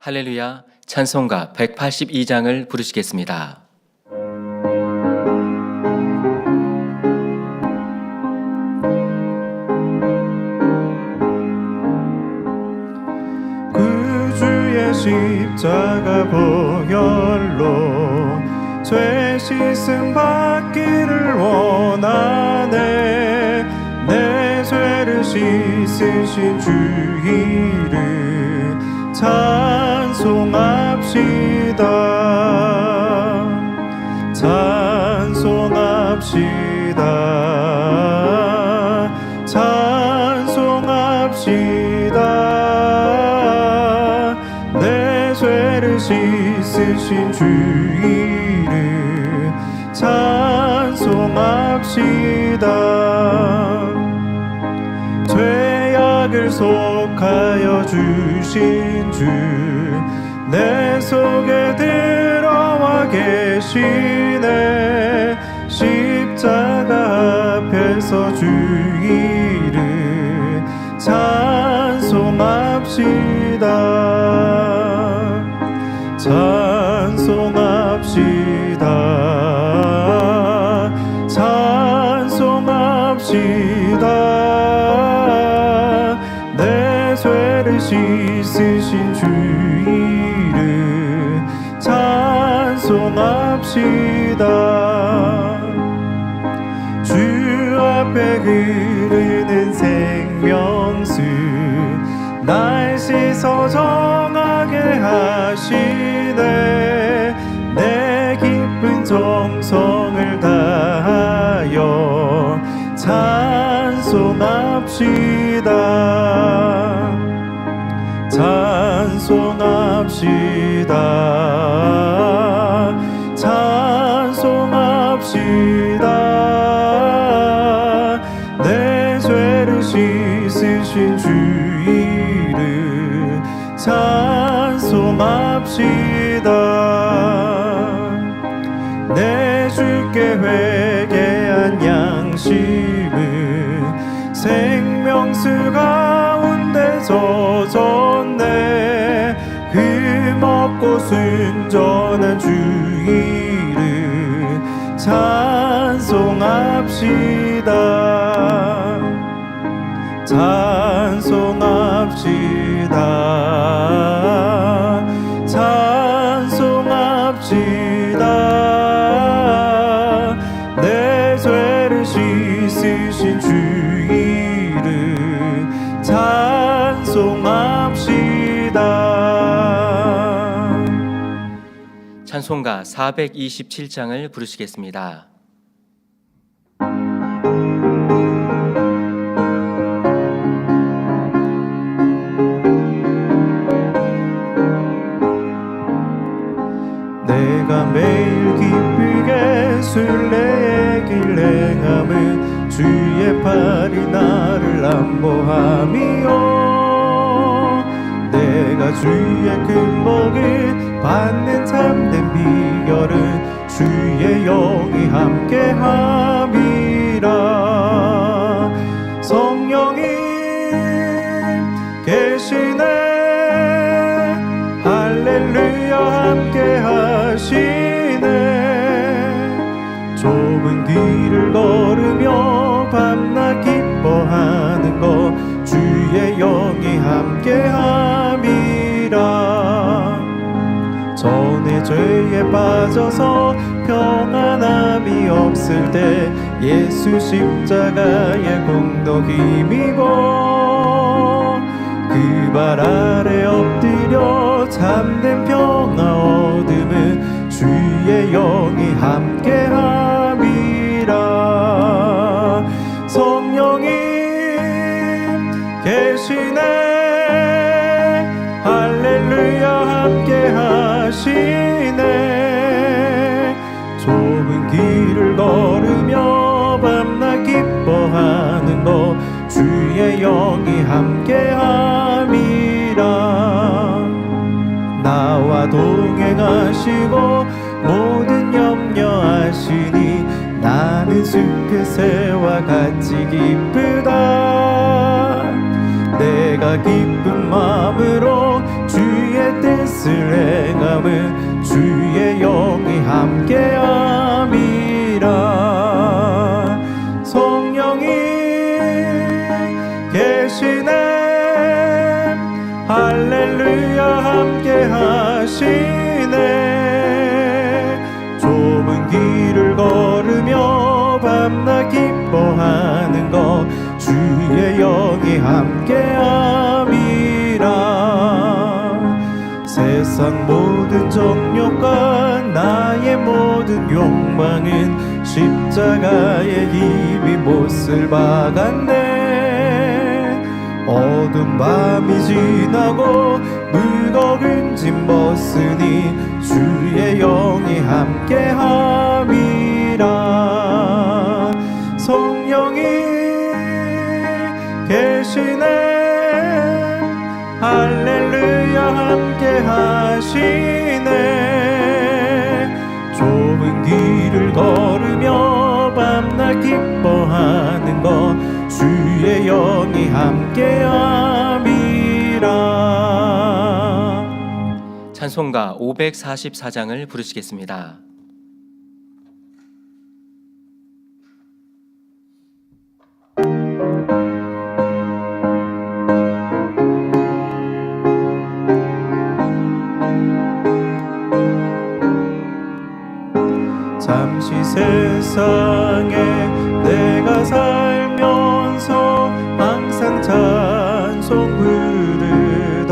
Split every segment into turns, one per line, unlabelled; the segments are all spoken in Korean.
할렐루야 찬송가 182장을 부르시겠습니다.
구주의 십자가 보혈로 죄 씻음 받기를 원하네. 내 죄를 씻으신 주 이름 찬송합시다. 찬송합시다. 찬송합시다. 내 죄를 씻으신 주 이름 찬송합시다. 죄악을 속하여 주신 주 내 속에 들어와 계시네. 십자가 앞에서 주 이름 찬송합시다. 찬송합시다. 찬송합시다. 내 죄를 씻으신 주 이름 찬송합시다. 주 앞에 흐르는 생명수 날 씻어 정하게 하시네. 내 기쁜 정성을 다하여 찬송합시다. 찬송합시다. 찬송합시다. 내 죄를 씻으신 주 이름 찬송합시다. 내 주께 회개한 양심은 생명수 가운데 젖었네. 흠없고 순전한 주 이름 찬송합시다. 찬송합시다. 찬송합시다. 내 죄를 씻으신 주 이름 찬송합시다.
찬송가 427장을 부르시겠습니다.
내가 매일 기쁘게 순례의 길 행함은 주의 팔이 나를 안보함이요. 내가 주의 큰 복을 받는 참된 비결은 주의 영이 함께함이라. 성령이 계시네. 할렐루야 함께 하시네. 좁은 길을 걸으며 밤낮 기뻐하는 것 주의 영이 함께 함이라. 전에 죄에 빠져서 평안함이 없을 때 예수 십자가의 공로 힘입어 그 발 아래 엎드려 참된 평화 얻음은 주의 영이 함께함이라. 성령이 계시네. 할렐루야 함께 하시네. 좁은 길을 걸으며 밤낮 기뻐하는 것 주의 영이 함께함이라. 나와 동행하시고 모든 염려하시니 나는 숲그새와 같이 기쁘다. 내가 기쁜 마음으로 주의 뜻을 뜻을 행함은 주의 영이 함께함이라. 성령이 계시네, 할렐루야 함께 하시네. 좁은 길을 걸으며 밤낮 기뻐하는 것 주의 영이 함께함이라. 세상 모든 정욕과 나의 모든 욕망은 십자가의 힘이 못을 박았네. 어두운 밤이 지나고 무거운 짐 벗으니 주의 영이 함께함이라. 성령이 계시네, 할렐루야 함께 하시네. 좁은 길을 걸으며 밤낮 기뻐하는 것 주의 영이 함께함이라.
찬송가 544장을 부르시겠습니다.
잠시 세상에 내가 살면서 항상 찬송 부르다가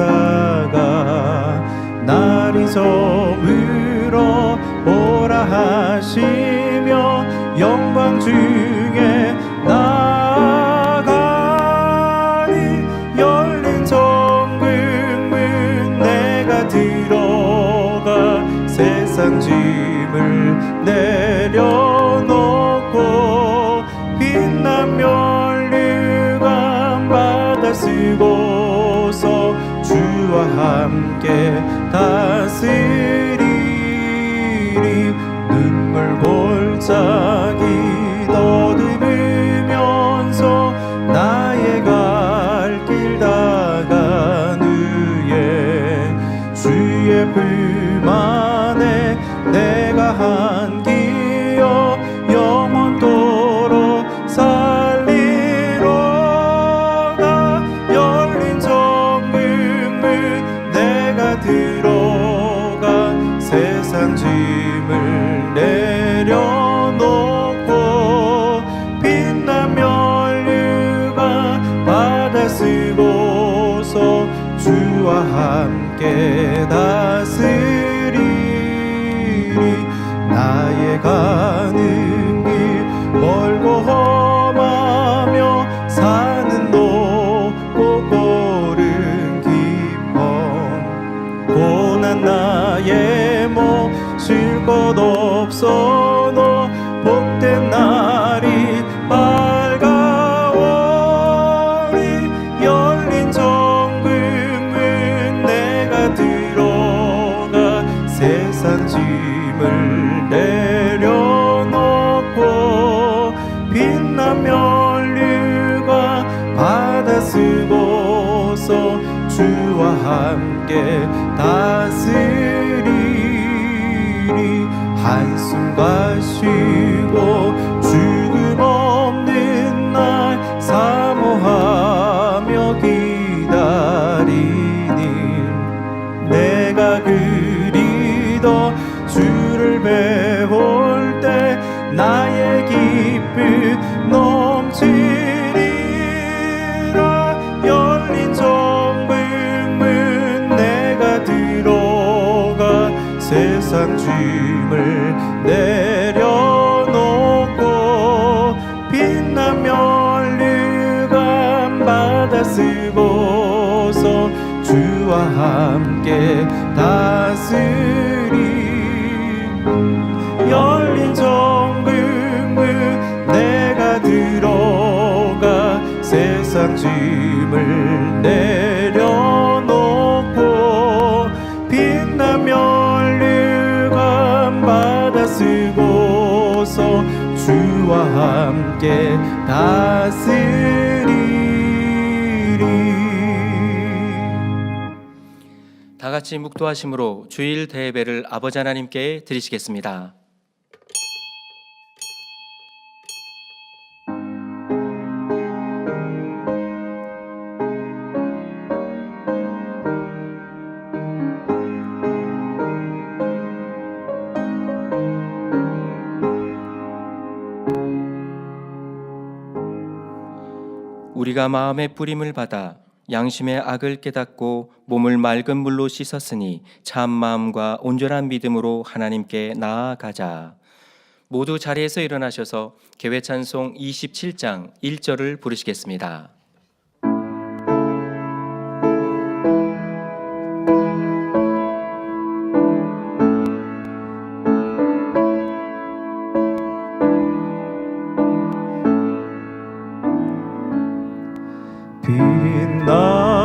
날이 저물어 오라 하시며 영광 중에 나아가니 열린 정금문 내가 들어가 세상 짐을 내려놓고 빛난 면류관 받아 쓰고서 주와 함께 다스리리. 눈물 골짜기 더듬으면서 나의 갈 길 다간 후에 주의 품 안에 내가 한기여 영원토록 살리로다. 열린 정금문 내가 들어가 세상 짐을 내려놓고 빛난 면류관 받아 쓰고서 주와 함께 다스리리. 나의 가는 길 멀고 험하며 사는 높고 고른 깊어 고난 나의 몸 쉴 것 없어도 복된 날이 밝아오리. 열린 정금문 내가 들어가 세상 짐을 내려놓고 빛난 면류관 받아 쓰고서 주와 함께 다스리리. 한숨과 쉬고 죽음 없는 날 사모하며 기다리니 내가 그리도 주를 배울 때 나의 기쁨 넘치리라. 열린 정금문 내가 들어가 세상 짐을 내려놓고 빛난 면류관 받아 쓰고서 주와 함께 다스리. 열린 정금문 내가 들어가 세상 짐을 내려놓고 빛난 면류관 받아 쓰고서 주와 함께 다스리리.
다 같이 묵도하심으로 주일 대예배를 아버지 하나님께 드리시겠습니다. 우리가 마음의 뿌림을 받아 양심의 악을 깨닫고 몸을 맑은 물로 씻었으니 참 마음과 온전한 믿음으로 하나님께 나아가자. 모두 자리에서 일어나셔서 개회 찬송 27장 1절을 부르시겠습니다.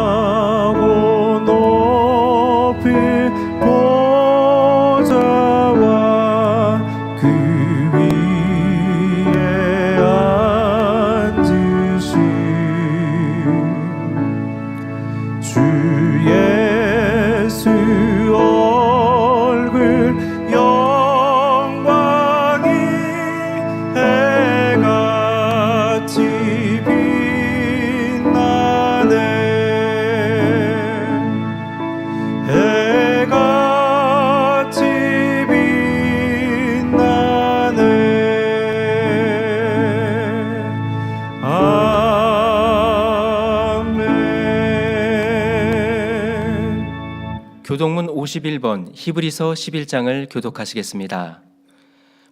빛나고 높이 보좌와 그 위에 앉으신 주 예수 얼굴 영광이 해같이 해같이 빛나네. 아멘.
교독문 51번 히브리서 11장을 교독하시겠습니다.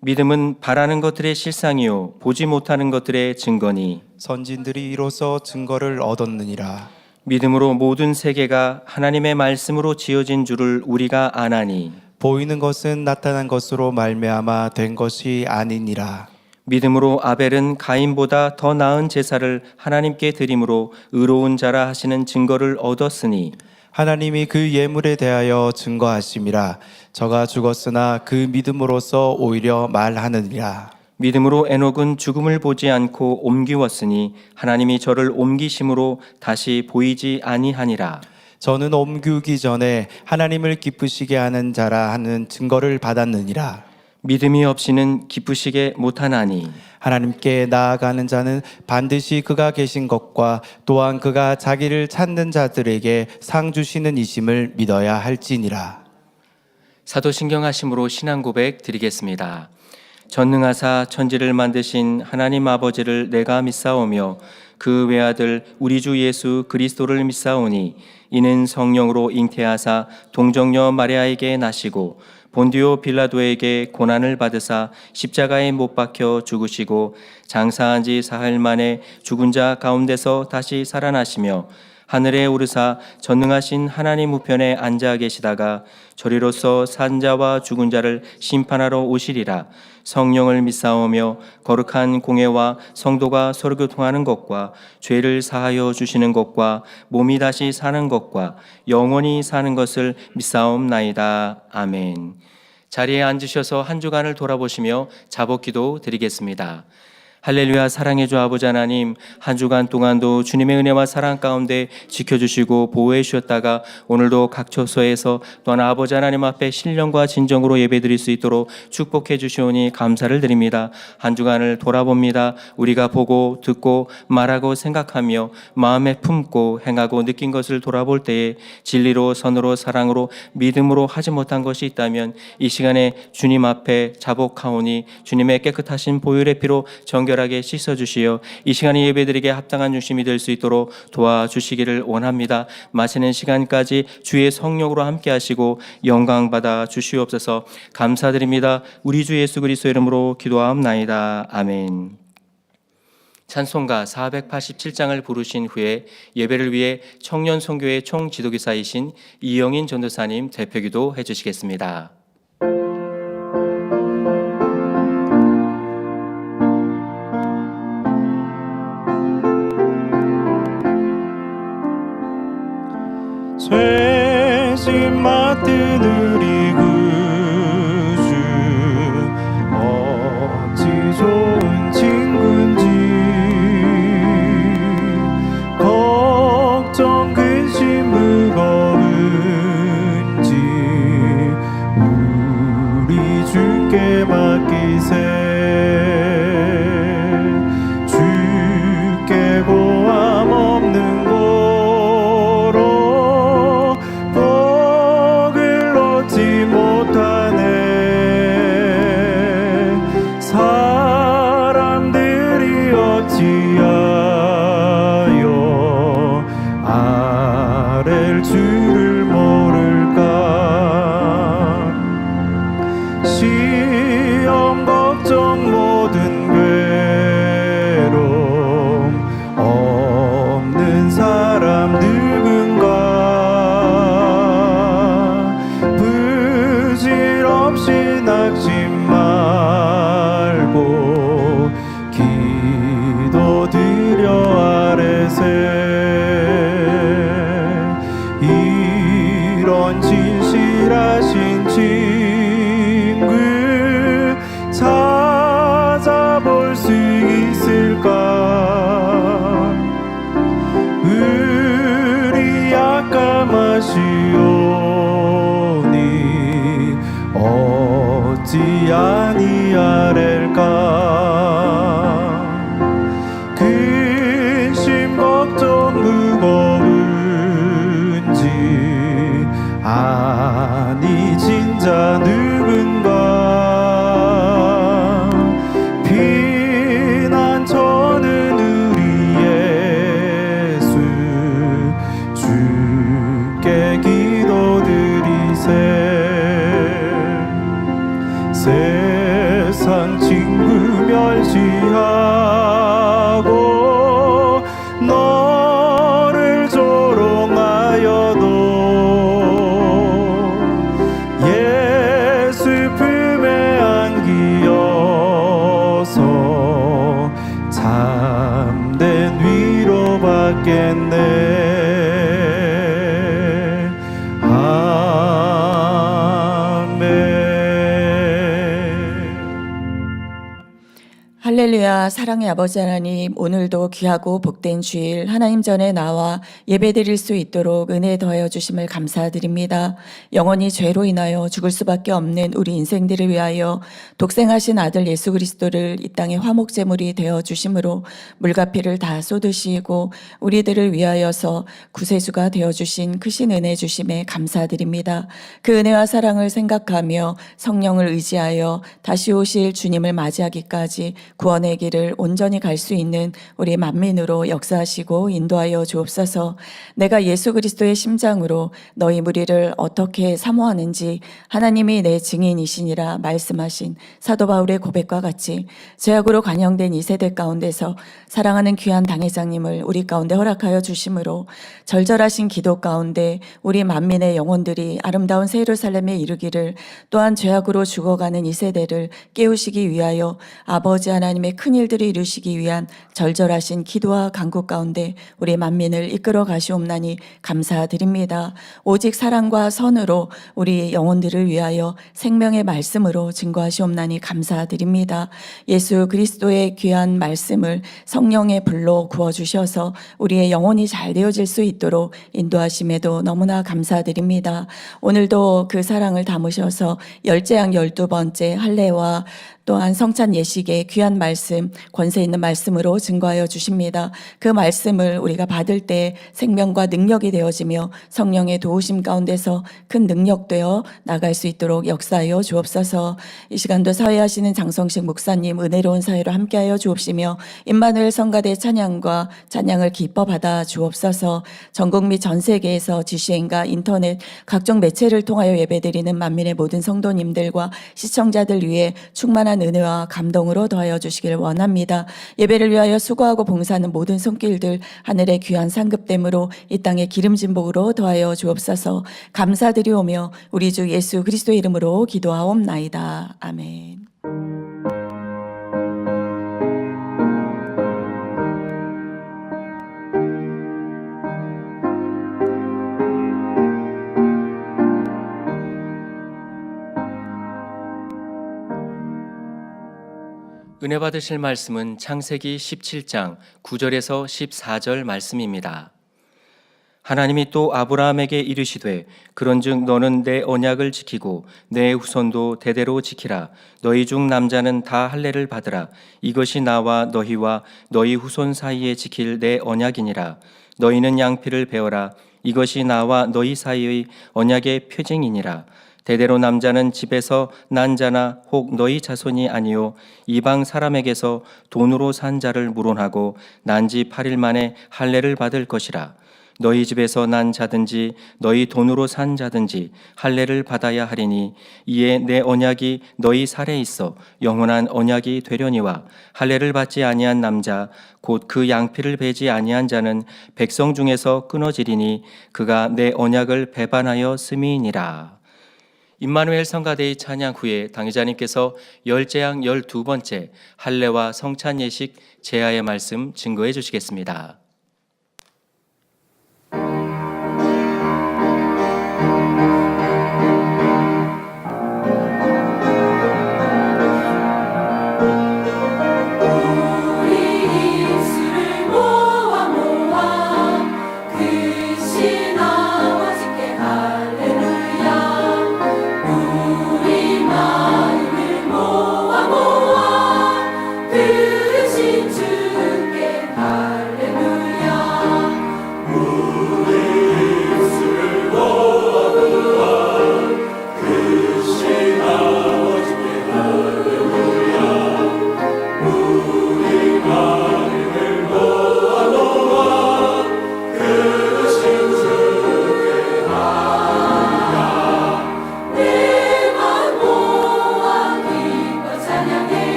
믿음은 바라는 것들의 실상이요 보지 못하는 것들의 증거니
선진들이 이로써 증거를 얻었느니라.
믿음으로 모든 세계가 하나님의 말씀으로 지어진 줄을 우리가 아나니
보이는 것은 나타난 것으로 말미암아 된 것이 아니니라.
믿음으로 아벨은 가인보다 더 나은 제사를 하나님께 드림으로 의로운 자라 하시는 증거를 얻었으니
하나님이 그 예물에 대하여 증거하심이라. 저가 죽었으나 그 믿음으로써 오히려 말하느니라.
믿음으로 에녹은 죽음을 보지 않고 옮기웠으니 하나님이 저를 옮기심으로 다시 보이지 아니하니라.
저는 옮기기 전에 하나님을 기쁘시게 하는 자라 하는 증거를 받았느니라.
믿음이 없이는 기쁘시게 못하나니
하나님께 나아가는 자는 반드시 그가 계신 것과 또한 그가 자기를 찾는 자들에게 상 주시는 이심을 믿어야 할지니라.
사도신경하심으로 신앙 고백 드리겠습니다. 전능하사 천지를 만드신 하나님 아버지를 내가 믿사오며 그 외아들 우리 주 예수 그리스도를 믿사오니 이는 성령으로 잉태하사 동정녀 마리아에게 나시고 본디오 빌라도에게 고난을 받으사 십자가에 못 박혀 죽으시고 장사한 지 사흘 만에 죽은 자 가운데서 다시 살아나시며 하늘에 오르사 전능하신 하나님 우편에 앉아 계시다가 저리로서 산 자와 죽은 자를 심판하러 오시리라. 성령을 믿사오며 거룩한 공회와 성도가 서로 교통하는 것과 죄를 사하여 주시는 것과 몸이 다시 사는 것과 영원히 사는 것을 믿사옵나이다. 아멘. 자리에 앉으셔서 한 주간을 돌아보시며 자복기도 드리겠습니다. 할렐루야. 사랑의 주 아버지 하나님, 한 주간 동안도 주님의 은혜와 사랑 가운데 지켜주시고 보호해 주셨다가 오늘도 각 처소에서 또한 아버지 하나님 앞에 신령과 진정으로 예배드릴 수 있도록 축복해 주시오니 감사를 드립니다. 한 주간을 돌아봅니다. 우리가 보고 듣고 말하고 생각하며 마음에 품고 행하고 느낀 것을 돌아볼 때에 진리로 선으로 사랑으로 믿음으로 하지 못한 것이 있다면 이 시간에 주님 앞에 자복하오니 주님의 깨끗하신 보혈의 피로 정결하게 씻어주시어 이 시간에 예배드리게 합당한 중심이 될 수 있도록 도와주시기를 원합니다. 마치는 시간까지 주의 성령으로 함께 하시고 영광 받아 주시옵소서. 감사드립니다. 우리 주 예수 그리스도 이름으로 기도하옵나이다. 아멘. 찬송가 487장을 부르신 후에 예배를 위해 청년 선교회 총지도기사이신 이영인 전도사님 대표기도 해주시겠습니다.
죄짐 맡은 우리 구주 어찌 좋은 친구인지 걱정 근심 무거운 주를 모를까. 시험 걱정 모든 괴로움 없는 사람 누군가. 부질없이 낙심 말고 기도드려 아래세. 이런 진실하신 친구 찾아볼 수 있을까. 우리 약감하시오니 어찌 아니하렐까. 근심 걱정 무거운지 아니 진짜 누군가. 피난처는 우리 예수 주께 기도드리세. 세상 친구 멸시하고 너를 조롱하여도 예수 품에 안기어서 참된 위로 받겠네.
할렐루야. 사랑의 아버지 하나님, 오늘도 귀하고 복된 주일 하나님 전에 나와 예배드릴 수 있도록 은혜 더하여 주심을 감사드립니다. 영원히 죄로 인하여 죽을 수밖에 없는 우리 인생들을 위하여 독생하신 아들 예수 그리스도를 이 땅의 화목제물이 되어 주심으로 물과 피를 다 쏟으시고 우리들을 위하여서 구세주가 되어 주신 크신 은혜 주심에 감사드립니다. 그 은혜와 사랑을 생각하며 성령을 의지하여 다시 오실 주님을 맞이하기까지 구원의 길을 온전히 갈 수 있는 우리 만민으로 역사하시고 인도하여 주옵소서. 내가 예수 그리스도의 심장으로 너희 무리를 어떻게 사모하는지 하나님이 내 증인이시니라 말씀하신 사도 바울의 고백과 같이 죄악으로 관영된 이 세대 가운데서 사랑하는 귀한 당회장님을 우리 가운데 허락하여 주심으로 절절하신 기도 가운데 우리 만민의 영혼들이 아름다운 새 예루살렘에 이르기를, 또한 죄악으로 죽어가는 이 세대를 깨우시기 위하여 아버지 하나님의 큰 일들을 이루시기 위한 절절하신 기도와 간구 가운데 우리 만민을 이끌어 가시옵나니 감사드립니다. 오직 사랑과 선으로 우리 영혼들을 위하여 생명의 말씀으로 증거하시옵나니 감사드립니다. 예수 그리스도의 귀한 말씀을 성령의 불로 구워주셔서 우리의 영혼이 잘 되어질 수 있도록 인도하심에도 너무나 감사드립니다. 오늘도 그 사랑을 담으셔서 열제양 12번째 할례와 또한 성찬 예식의 귀한 말씀, 권세 있는 말씀으로 증거하여 주십니다. 그 말씀을 우리가 받을 때 생명과 능력이 되어지며 성령의 도우심 가운데서 큰 능력되어 나갈 수 있도록 역사하여 주옵소서. 이 시간도 사회하시는 장성식 목사님 은혜로운 사회로 함께하여 주옵시며 임마누엘 성가대 찬양과 찬양을 기뻐 받아 주옵소서. 전국 및 전 세계에서 GCN과 인터넷 각종 매체를 통하여 예배드리는 만민의 모든 성도님들과 시청자들 위해 충만한 은혜와 감동으로 더하여 주시길 원합니다. 예배를 위하여 수고하고 봉사하는 모든 손길들 하늘의 귀한 상급됨으로 이 땅의 기름진 복으로 더하여 주옵소서. 감사드리오며 우리 주 예수 그리스도의 이름으로 기도하옵나이다. 아멘.
은혜 받으실 말씀은 창세기 17장 9절에서 14절 말씀입니다. 하나님이 또 아브라함에게 이르시되 그런즉 너는 내 언약을 지키고 내 후손도 대대로 지키라. 너희 중 남자는 다 할례를 받으라. 이것이 나와 너희와 너희 후손 사이에 지킬 내 언약이니라. 너희는 양피를 베어라. 이것이 나와 너희 사이의 언약의 표징이니라. 대대로 남자는 집에서 난 자나 혹 너희 자손이 아니요 이방 사람에게서 돈으로 산 자를 물원하고 난 지 8일 만에 할례를 받을 것이라. 너희 집에서 난 자든지 너희 돈으로 산 자든지 할례를 받아야 하리니 이에 내 언약이 너희 살에 있어 영원한 언약이 되려니와 할례를 받지 아니한 남자 곧 그 양피를 베지 아니한 자는 백성 중에서 끊어지리니 그가 내 언약을 배반하여 씀이니라. 임마누엘 성가대의 찬양 후에 당의자님께서 열제양 12번째 할례와 성찬 예식 제하의 말씀 증거해 주시겠습니다.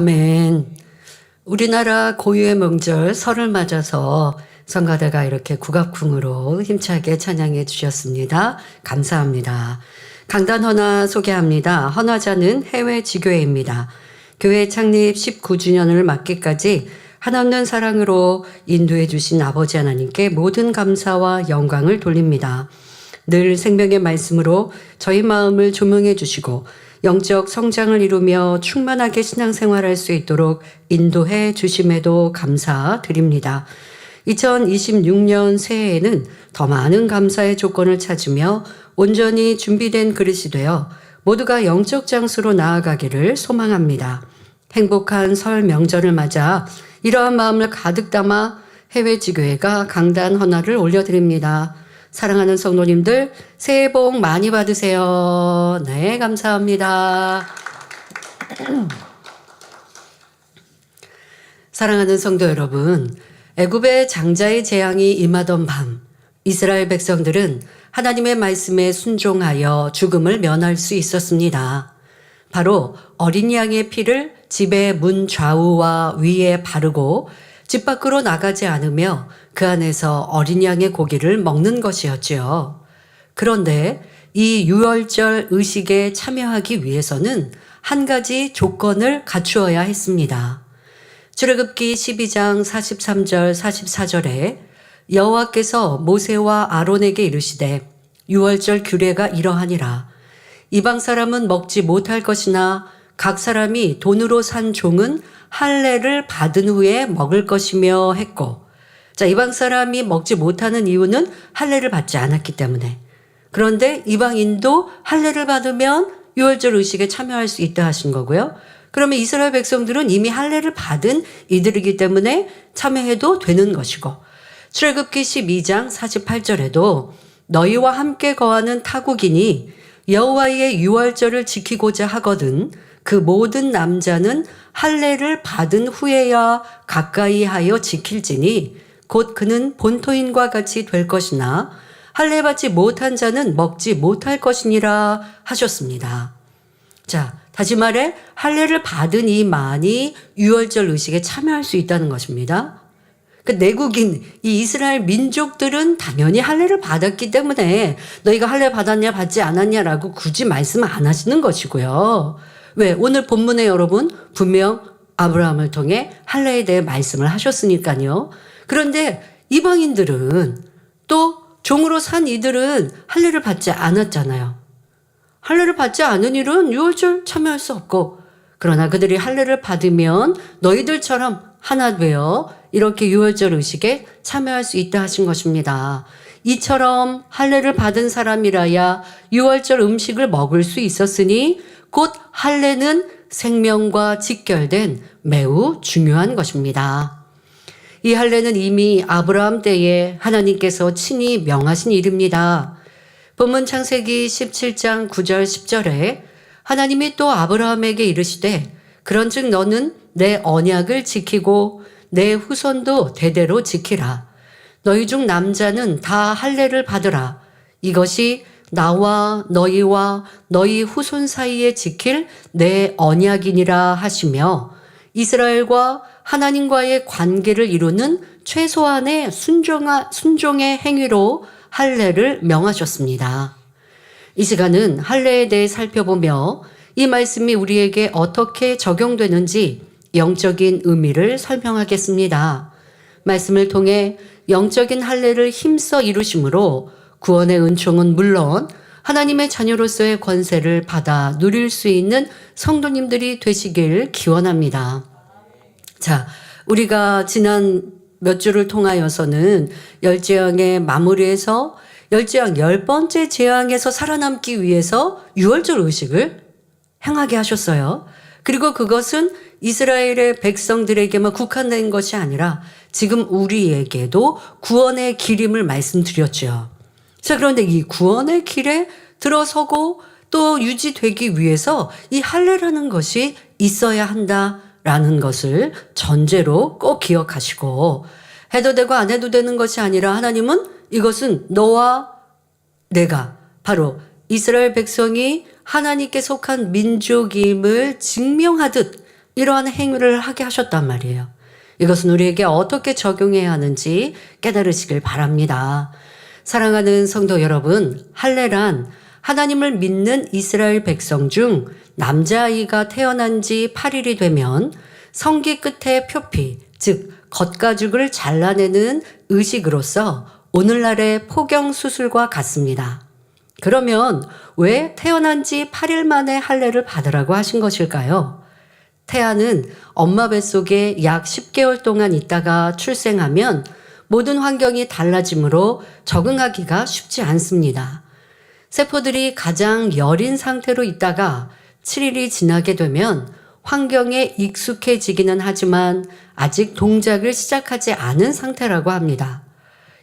아멘. 우리나라 고유의 명절 설을 맞아서 성가대가 이렇게 국악풍으로 힘차게 찬양해 주셨습니다. 감사합니다. 강단 헌화 소개합니다. 헌화자는 해외 지교회입니다. 교회 창립 19주년을 맞기까지 한없는 사랑으로 인도해 주신 아버지 하나님께 모든 감사와 영광을 돌립니다. 늘 생명의 말씀으로 저희 마음을 조명해 주시고 영적 성장을 이루며 충만하게 신앙생활할 수 있도록 인도해 주심에도 감사드립니다. 2026년 새해에는 더 많은 감사의 조건을 찾으며 온전히 준비된 그릇이 되어 모두가 영적 장소로 나아가기를 소망합니다. 행복한 설 명절을 맞아 이러한 마음을 가득 담아 해외 지교회가 강단 헌화를 올려드립니다. 사랑하는 성도님들 새해 복 많이 받으세요. 네, 감사합니다. 사랑하는 성도 여러분, 애굽의 장자의 재앙이 임하던 밤 이스라엘 백성들은 하나님의 말씀에 순종하여 죽음을 면할 수 있었습니다. 바로 어린 양의 피를 집의 문 좌우와 위에 바르고 집 밖으로 나가지 않으며 그 안에서 어린 양의 고기를 먹는 것이었지요. 그런데 이 유월절 의식에 참여하기 위해서는 한 가지 조건을 갖추어야 했습니다. 출애굽기 12장 43절 44절에 여호와께서 모세와 아론에게 이르시되 유월절 규례가 이러하니라. 이방 사람은 먹지 못할 것이나 각 사람이 돈으로 산 종은 할례를 받은 후에 먹을 것이며 했고, 자, 이방 사람이 먹지 못하는 이유는 할례를 받지 않았기 때문에. 그런데 이방인도 할례를 받으면 유월절 의식에 참여할 수 있다 하신 거고요. 그러면 이스라엘 백성들은 이미 할례를 받은 이들이기 때문에 참여해도 되는 것이고, 출애굽기 12장 48절에도 너희와 함께 거하는 타국인이 여호와의 유월절을 지키고자 하거든 그 모든 남자는 할례를 받은 후에야 가까이 하여 지킬지니 곧 그는 본토인과 같이 될 것이나 할례 받지 못한 자는 먹지 못할 것이니라 하셨습니다. 자, 다시 말해 할례를 받은 이만이 유월절 의식에 참여할 수 있다는 것입니다. 그 내국인 이 이스라엘 민족들은 당연히 할례를 받았기 때문에 너희가 할례 받았냐 받지 않았냐라고 굳이 말씀 안 하시는 것이고요. 왜? 오늘 본문에 여러분 분명 아브라함을 통해 할례에 대해 말씀을 하셨으니까요. 그런데 이방인들은 또 종으로 산 이들은 할례를 받지 않았잖아요. 할례를 받지 않은 일은 유월절 참여할 수 없고, 그러나 그들이 할례를 받으면 너희들처럼 하나 되어 이렇게 유월절 의식에 참여할 수 있다 하신 것입니다. 이처럼 할례를 받은 사람이라야 유월절 음식을 먹을 수 있었으니 곧 할례는 생명과 직결된 매우 중요한 것입니다. 이 할례는 이미 아브라함 때에 하나님께서 친히 명하신 일입니다. 본문 창세기 17장 9절 10절에 하나님이 또 아브라함에게 이르시되 그런즉 너는 내 언약을 지키고 내 후손도 대대로 지키라. 너희 중 남자는 다 할례를 받으라. 이것이 나와 너희와 너희 후손 사이에 지킬 내 언약이니라 하시며 이스라엘과 하나님과의 관계를 이루는 최소한의 순종의 행위로 할례를 명하셨습니다. 이 시간은 할례에 대해 살펴보며 이 말씀이 우리에게 어떻게 적용되는지 영적인 의미를 설명하겠습니다. 말씀을 통해 영적인 할례를 힘써 이루심으로 구원의 은총은 물론 하나님의 자녀로서의 권세를 받아 누릴 수 있는 성도님들이 되시길 기원합니다. 자, 우리가 지난 몇 주를 통하여서는 열재앙의 마무리에서 열재앙 10번째 재앙에서 살아남기 위해서 유월절 의식을 행하게 하셨어요. 그리고 그것은 이스라엘의 백성들에게만 국한된 것이 아니라 지금 우리에게도 구원의 길임을 말씀드렸죠. 자, 그런데 이 구원의 길에 들어서고 또 유지되기 위해서 이 할례라는 것이 있어야 한다라는 것을 전제로 꼭 기억하시고, 해도 되고 안 해도 되는 것이 아니라 하나님은 이것은 너와 내가 바로 이스라엘 백성이 하나님께 속한 민족임을 증명하듯 이러한 행위를 하게 하셨단 말이에요. 이것은 우리에게 어떻게 적용해야 하는지 깨달으시길 바랍니다. 사랑하는 성도 여러분, 할례란 하나님을 믿는 이스라엘 백성 중 남자아이가 태어난 지 8일이 되면 성기 끝에 표피, 즉 겉가죽을 잘라내는 의식으로서 오늘날의 포경 수술과 같습니다. 그러면 왜 태어난 지 8일 만에 할례를 받으라고 하신 것일까요? 태아는 엄마 뱃속에 약 10개월 동안 있다가 출생하면 모든 환경이 달라지므로 적응하기가 쉽지 않습니다. 세포들이 가장 여린 상태로 있다가 7일이 지나게 되면 환경에 익숙해지기는 하지만 아직 동작을 시작하지 않은 상태라고 합니다.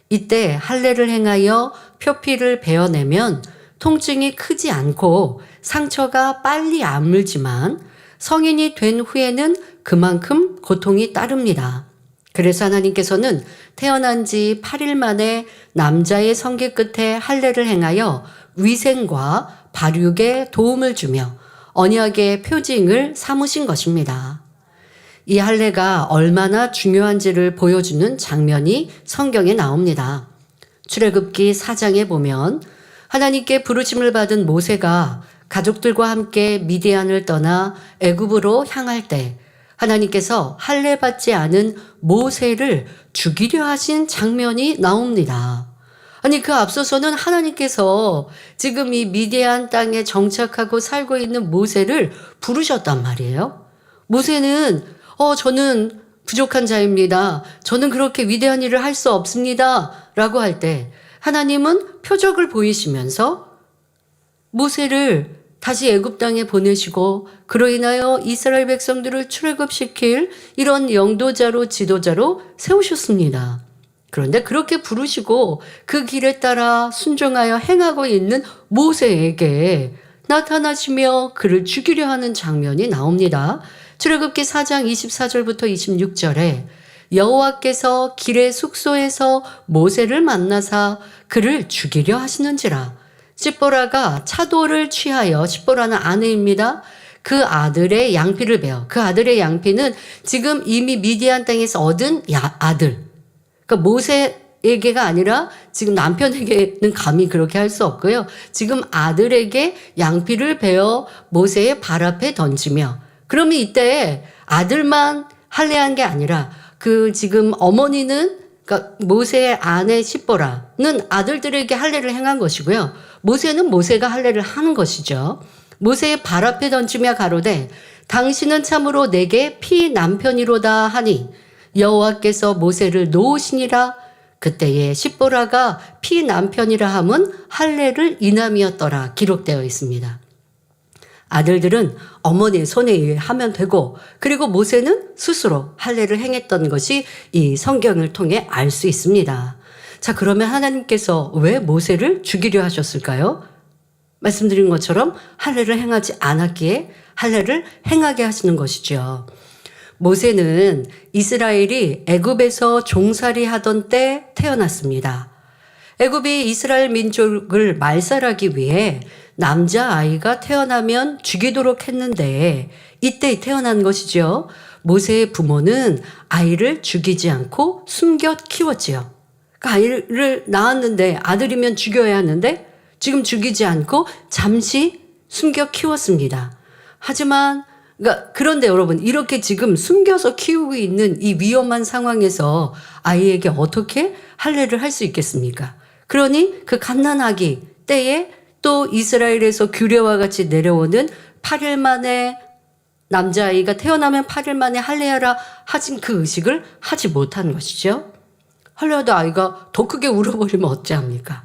이때 할례를 행하여 표피를 베어내면 통증이 크지 않고 상처가 빨리 아물지만 성인이 된 후에는 그만큼 고통이 따릅니다. 그래서 하나님께서는 태어난 지 8일 만에 남자의 성기 끝에 할례를 행하여 위생과 발육에 도움을 주며 언약의 표징을 삼으신 것입니다. 이 할례가 얼마나 중요한지를 보여주는 장면이 성경에 나옵니다. 출애굽기 4장에 보면 하나님께 부르심을 받은 모세가 가족들과 함께 미디안을 떠나 애굽으로 향할 때 하나님께서 할례 받지 않은 모세를 죽이려 하신 장면이 나옵니다. 아니, 그 앞서서는 하나님께서 지금 이 미디안 땅에 정착하고 살고 있는 모세를 부르셨단 말이에요. 모세는 저는 부족한 자입니다. 저는 그렇게 위대한 일을 할 수 없습니다. 라고 할 때 하나님은 표적을 보이시면서 모세를 다시 애굽 땅에 보내시고 그로 인하여 이스라엘 백성들을 출애굽시킬 이런 영도자로 지도자로 세우셨습니다. 그런데 그렇게 부르시고 그 길에 따라 순종하여 행하고 있는 모세에게 나타나시며 그를 죽이려 하는 장면이 나옵니다. 출애굽기 4장 24절부터 26절에 여호와께서 길의 숙소에서 모세를 만나사 그를 죽이려 하시는지라. 시보라가 차도를 취하여, 시보라는 아내입니다. 그 아들의 양피를 베어, 그 아들의 양피는 지금 이미 미디안 땅에서 얻은 아들, 그러니까 모세에게가 아니라 지금 남편에게는 감히 그렇게 할 수 없고요. 지금 아들에게 양피를 베어 모세의 발 앞에 던지며, 그러면 이때 아들만 할례한 게 아니라 그 지금 어머니는, 그러니까 모세의 아내 시보라는 아들들에게 할례를 행한 것이고요. 모세는 모세가 할례를 하는 것이죠. 모세의 발 앞에 던지며 가로되 당신은 참으로 내게 피 남편이로다 하니 여호와께서 모세를 놓으시니라. 그때에 시보라가 피 남편이라 함은 할례를 인함이었더라 기록되어 있습니다. 아들들은 어머니의 손에 의해 하면 되고, 그리고 모세는 스스로 할례를 행했던 것이 이 성경을 통해 알 수 있습니다. 자, 그러면 하나님께서 왜 모세를 죽이려 하셨을까요? 말씀드린 것처럼 할례를 행하지 않았기에 할례를 행하게 하시는 것이죠. 모세는 이스라엘이 애굽에서 종살이 하던 때 태어났습니다. 애굽이 이스라엘 민족을 말살하기 위해 남자아이가 태어나면 죽이도록 했는데 이때 태어난 것이죠. 모세의 부모는 아이를 죽이지 않고 숨겨 키웠지요. 그 아이를 낳았는데 아들이면 죽여야 하는데 지금 죽이지 않고 잠시 숨겨 키웠습니다. 하지만 그런데 여러분, 이렇게 지금 숨겨서 키우고 있는 이 위험한 상황에서 아이에게 어떻게 할례를 할 수 있겠습니까? 그러니 그 갓난아기 때에 또 이스라엘에서 규례와 같이 내려오는 8일 만에 남자아이가 태어나면 8일 만에 할례하라 하신 그 의식을 하지 못한 것이죠. 할례하다 아이가 더 크게 울어버리면 어찌합니까?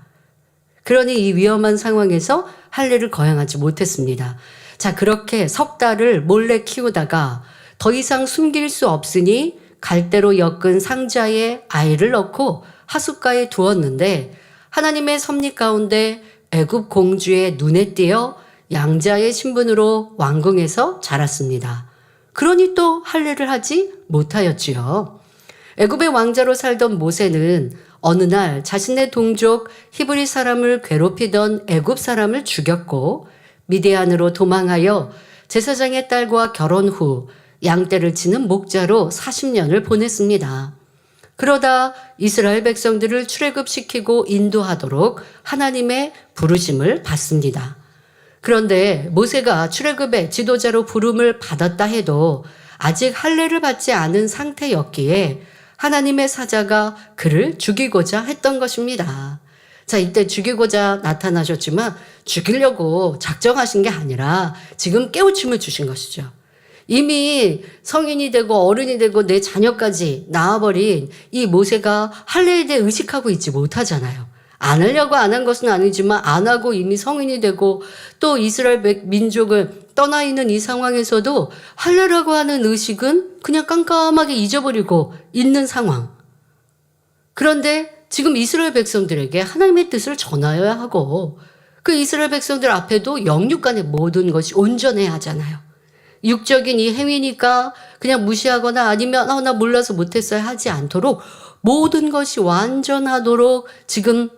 그러니 이 위험한 상황에서 할례를 거행하지 못했습니다. 자, 그렇게 석 달을 몰래 키우다가 더 이상 숨길 수 없으니 갈대로 엮은 상자에 아이를 넣고 하숫가에 두었는데 하나님의 섭리 가운데 애굽 공주의 눈에 띄어 양자의 신분으로 왕궁에서 자랐습니다. 그러니 또 할례를 하지 못하였지요. 애굽의 왕자로 살던 모세는 어느 날 자신의 동족 히브리 사람을 괴롭히던 애굽 사람을 죽였고 미디안으로 도망하여 제사장의 딸과 결혼 후 양떼를 치는 목자로 40년을 보냈습니다. 그러다 이스라엘 백성들을 출애굽시키고 인도하도록 하나님의 부르심을 받습니다. 그런데 모세가 출애굽의 지도자로 부름을 받았다 해도 아직 할례를 받지 않은 상태였기에 하나님의 사자가 그를 죽이고자 했던 것입니다. 자, 이때 죽이고자 나타나셨지만 죽이려고 작정하신 게 아니라 지금 깨우침을 주신 것이죠. 이미 성인이 되고 어른이 되고 내 자녀까지 낳아버린 이 모세가 할례에 대해 의식하고 있지 못하잖아요. 안 하려고 안 한 것은 아니지만 안 하고 이미 성인이 되고 또 이스라엘 민족을 떠나 있는 이 상황에서도 할례라고 하는 의식은 그냥 깜깜하게 잊어버리고 있는 상황. 그런데 지금 이스라엘 백성들에게 하나님의 뜻을 전하여야 하고 그 이스라엘 백성들 앞에도 영육간의 모든 것이 온전해야 하잖아요. 육적인 이 행위니까 그냥 무시하거나 아니면 나 몰라서 못했어야 하지 않도록 모든 것이 완전하도록 지금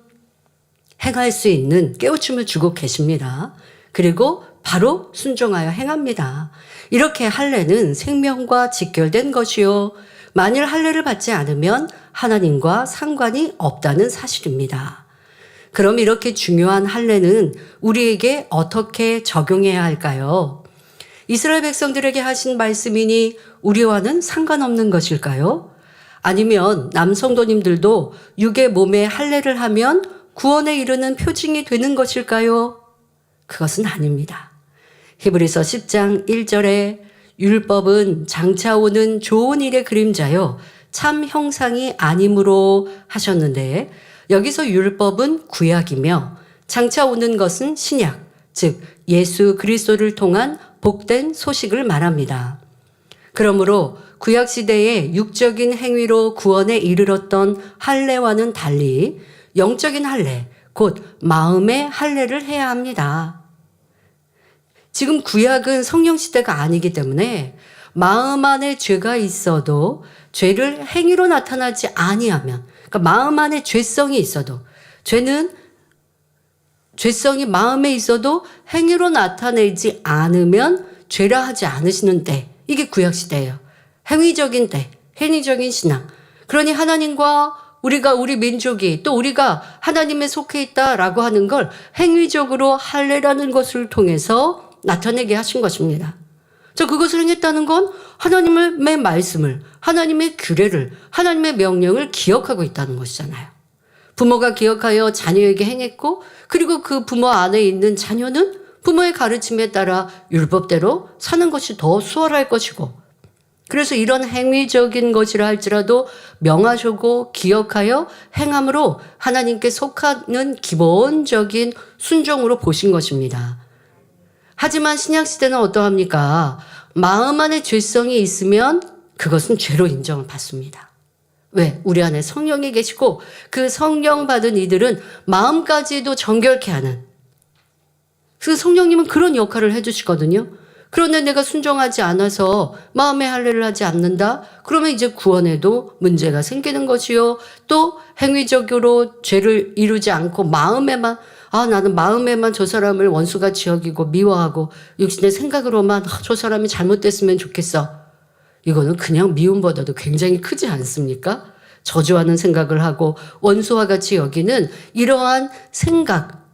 행할 수 있는 깨우침을 주고 계십니다. 그리고 바로 순종하여 행합니다. 이렇게 할례는 생명과 직결된 것이요. 만일 할례를 받지 않으면 하나님과 상관이 없다는 사실입니다. 그럼 이렇게 중요한 할례는 우리에게 어떻게 적용해야 할까요? 이스라엘 백성들에게 하신 말씀이니 우리와는 상관없는 것일까요? 아니면 남성도님들도 육의 몸에 할례를 하면 구원에 이르는 표징이 되는 것일까요? 그것은 아닙니다. 히브리서 10장 1절에 율법은 장차 오는 좋은 일의 그림자요 참 형상이 아니므로 하셨는데 여기서 율법은 구약이며 장차 오는 것은 신약, 즉 예수 그리스도를 통한 복된 소식을 말합니다. 그러므로 구약 시대의 육적인 행위로 구원에 이르렀던 할례와는 달리 영적인 할례, 곧 마음의 할례를 해야 합니다. 지금 구약은 성령 시대가 아니기 때문에 마음 안에 죄가 있어도 죄를 행위로 나타나지 아니하면, 그러니까 마음 안에 죄성이 있어도, 죄성이 마음에 있어도 행위로 나타내지 않으면 죄라 하지 않으시는 때, 이게 구약 시대예요. 행위적인 때, 행위적인 신앙. 그러니 하나님과 우리 민족이 또 우리가 하나님에 속해 있다라고 하는 걸 행위적으로 할례라는 것을 통해서 나타내게 하신 것입니다. 자, 그것을 행했다는 건 하나님의 말씀을, 하나님의 규례를, 하나님의 명령을 기억하고 있다는 것이잖아요. 부모가 기억하여 자녀에게 행했고, 그리고 그 부모 안에 있는 자녀는 부모의 가르침에 따라 율법대로 사는 것이 더 수월할 것이고, 그래서 이런 행위적인 것이라 할지라도 명하시고 기억하여 행함으로 하나님께 속하는 기본적인 순종으로 보신 것입니다. 하지만 신약시대는 어떠합니까? 마음 안에 죄성이 있으면 그것은 죄로 인정을 받습니다. 왜? 우리 안에 성령이 계시고 그 성령 받은 이들은 마음까지도 정결케 하는, 그 성령님은 그런 역할을 해주시거든요. 그런데 내가 순종하지 않아서 마음의 할례를 하지 않는다? 그러면 이제 구원에도 문제가 생기는 것이요. 또 행위적으로 죄를 이루지 않고 마음에만, 나는 마음에만 저 사람을 원수같이 여기고 미워하고 육신의 생각으로만 저 사람이 잘못됐으면 좋겠어. 이거는 그냥 미움보다도 굉장히 크지 않습니까? 저주하는 생각을 하고 원수와 같이 여기는 이러한 생각,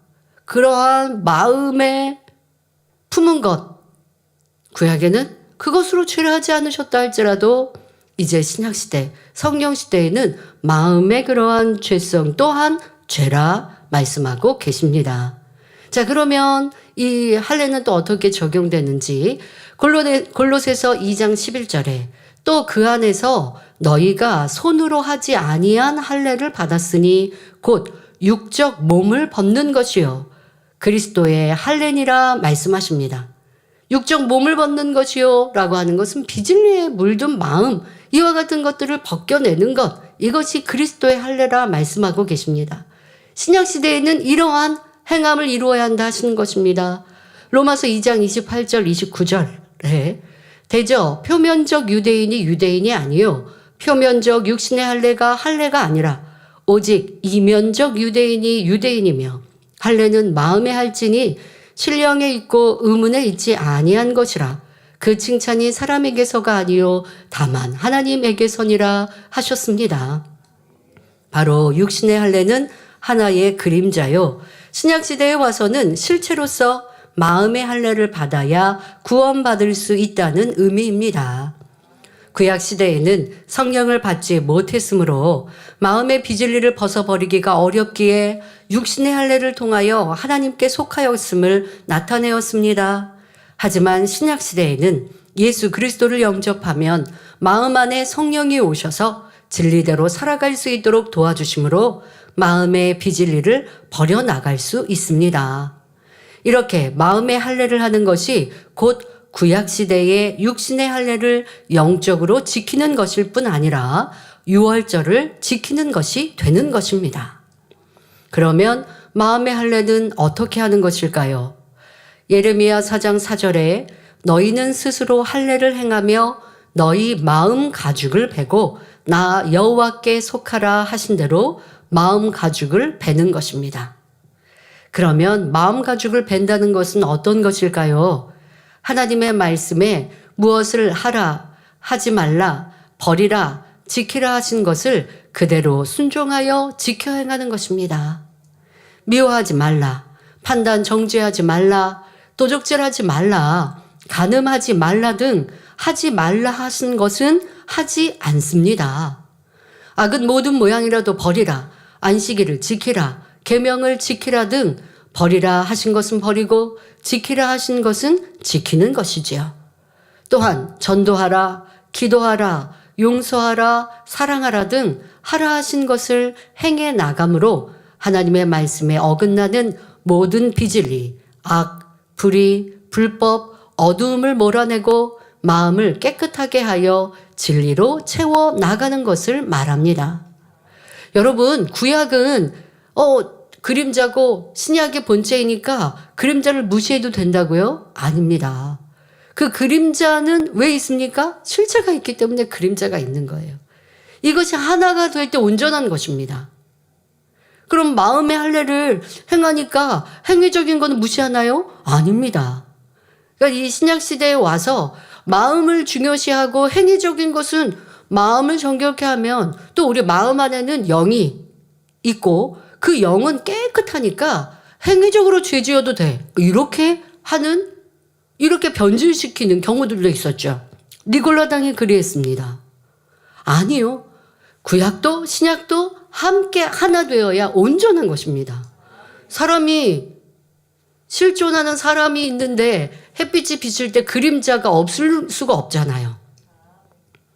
그러한 마음에 품은 것, 구약에는 그것으로 죄를 하지 않으셨다 할지라도 이제 신약시대, 성령시대에는 마음의 그러한 죄성 또한 죄라 말씀하고 계십니다. 자, 그러면 이 할례는 또 어떻게 적용되는지 골로새서 2장 11절에 또 그 안에서 너희가 손으로 하지 아니한 할례를 받았으니 곧 육적 몸을 벗는 것이요 그리스도의 할례니라 말씀하십니다. 육적 몸을 벗는 것이요 라고 하는 것은 비진리에 물든 마음, 이와 같은 것들을 벗겨내는 것, 이것이 그리스도의 할례라 말씀하고 계십니다. 신약시대에는 이러한 행함을 이루어야 한다 하시는 것입니다. 로마서 2장 28절 29절에 대저 표면적 유대인이 유대인이 아니요 표면적 육신의 할례가 할례가 아니라 오직 이면적 유대인이 유대인이며 할례는 마음에 할지니 신령에 있고 의문에 있지 아니한 것이라. 그 칭찬이 사람에게서가 아니요 다만 하나님에게서니라 하셨습니다. 바로 육신의 할례는 하나의 그림자요. 신약시대에 와서는 실체로서 마음의 할례를 받아야 구원받을 수 있다는 의미입니다. 구약시대에는 성령을 받지 못했으므로 마음의 비진리를 벗어버리기가 어렵기에 육신의 할례를 통하여 하나님께 속하였음을 나타내었습니다. 하지만 신약시대에는 예수 그리스도를 영접하면 마음 안에 성령이 오셔서 진리대로 살아갈 수 있도록 도와주심으로 마음의 비진리를 버려나갈 수 있습니다. 이렇게 마음의 할례를 하는 것이 곧 구약시대의 육신의 할례를 영적으로 지키는 것일 뿐 아니라 유월절을 지키는 것이 되는 것입니다. 그러면 마음의 할례는 어떻게 하는 것일까요? 예레미야 4장 4절에 너희는 스스로 할례를 행하며 너희 마음 가죽을 베고 나 여호와께 속하라 하신 대로 마음 가죽을 베는 것입니다. 그러면 마음 가죽을 벤다는 것은 어떤 것일까요? 하나님의 말씀에 무엇을 하라, 하지 말라, 버리라, 지키라 하신 것을 그대로 순종하여 지켜 행하는 것입니다. 미워하지 말라, 판단 정죄하지 말라, 도적질하지 말라, 간음하지 말라 등 하지 말라 하신 것은 하지 않습니다. 악은 모든 모양이라도 버리라, 안식일을 지키라, 계명을 지키라 등 버리라 하신 것은 버리고 지키라 하신 것은 지키는 것이지요. 또한 전도하라, 기도하라, 용서하라, 사랑하라 등 하라 하신 것을 행해 나감으로 하나님의 말씀에 어긋나는 모든 비진리, 악, 불의, 불법, 어두움을 몰아내고 마음을 깨끗하게 하여 진리로 채워 나가는 것을 말합니다. 여러분, 구약은 그림자고 신약의 본체이니까 그림자를 무시해도 된다고요? 아닙니다. 그 그림자는 왜 있습니까? 실체가 있기 때문에 그림자가 있는 거예요. 이것이 하나가 될 때 온전한 것입니다. 그럼 마음의 할례를 행하니까 행위적인 거는 무시하나요? 아닙니다. 그러니까 이 신약시대에 와서 마음을 중요시하고 행위적인 것은 마음을 정결케 하면 또 우리 마음 안에는 영이 있고 그 영은 깨끗하니까 행위적으로 죄 지어도 돼. 이렇게 변질시키는 경우들도 있었죠. 니골라당이 그리했습니다. 아니요. 구약도 신약도 함께 하나 되어야 온전한 것입니다. 사람이 실존하는 사람이 있는데 햇빛이 비칠 때 그림자가 없을 수가 없잖아요.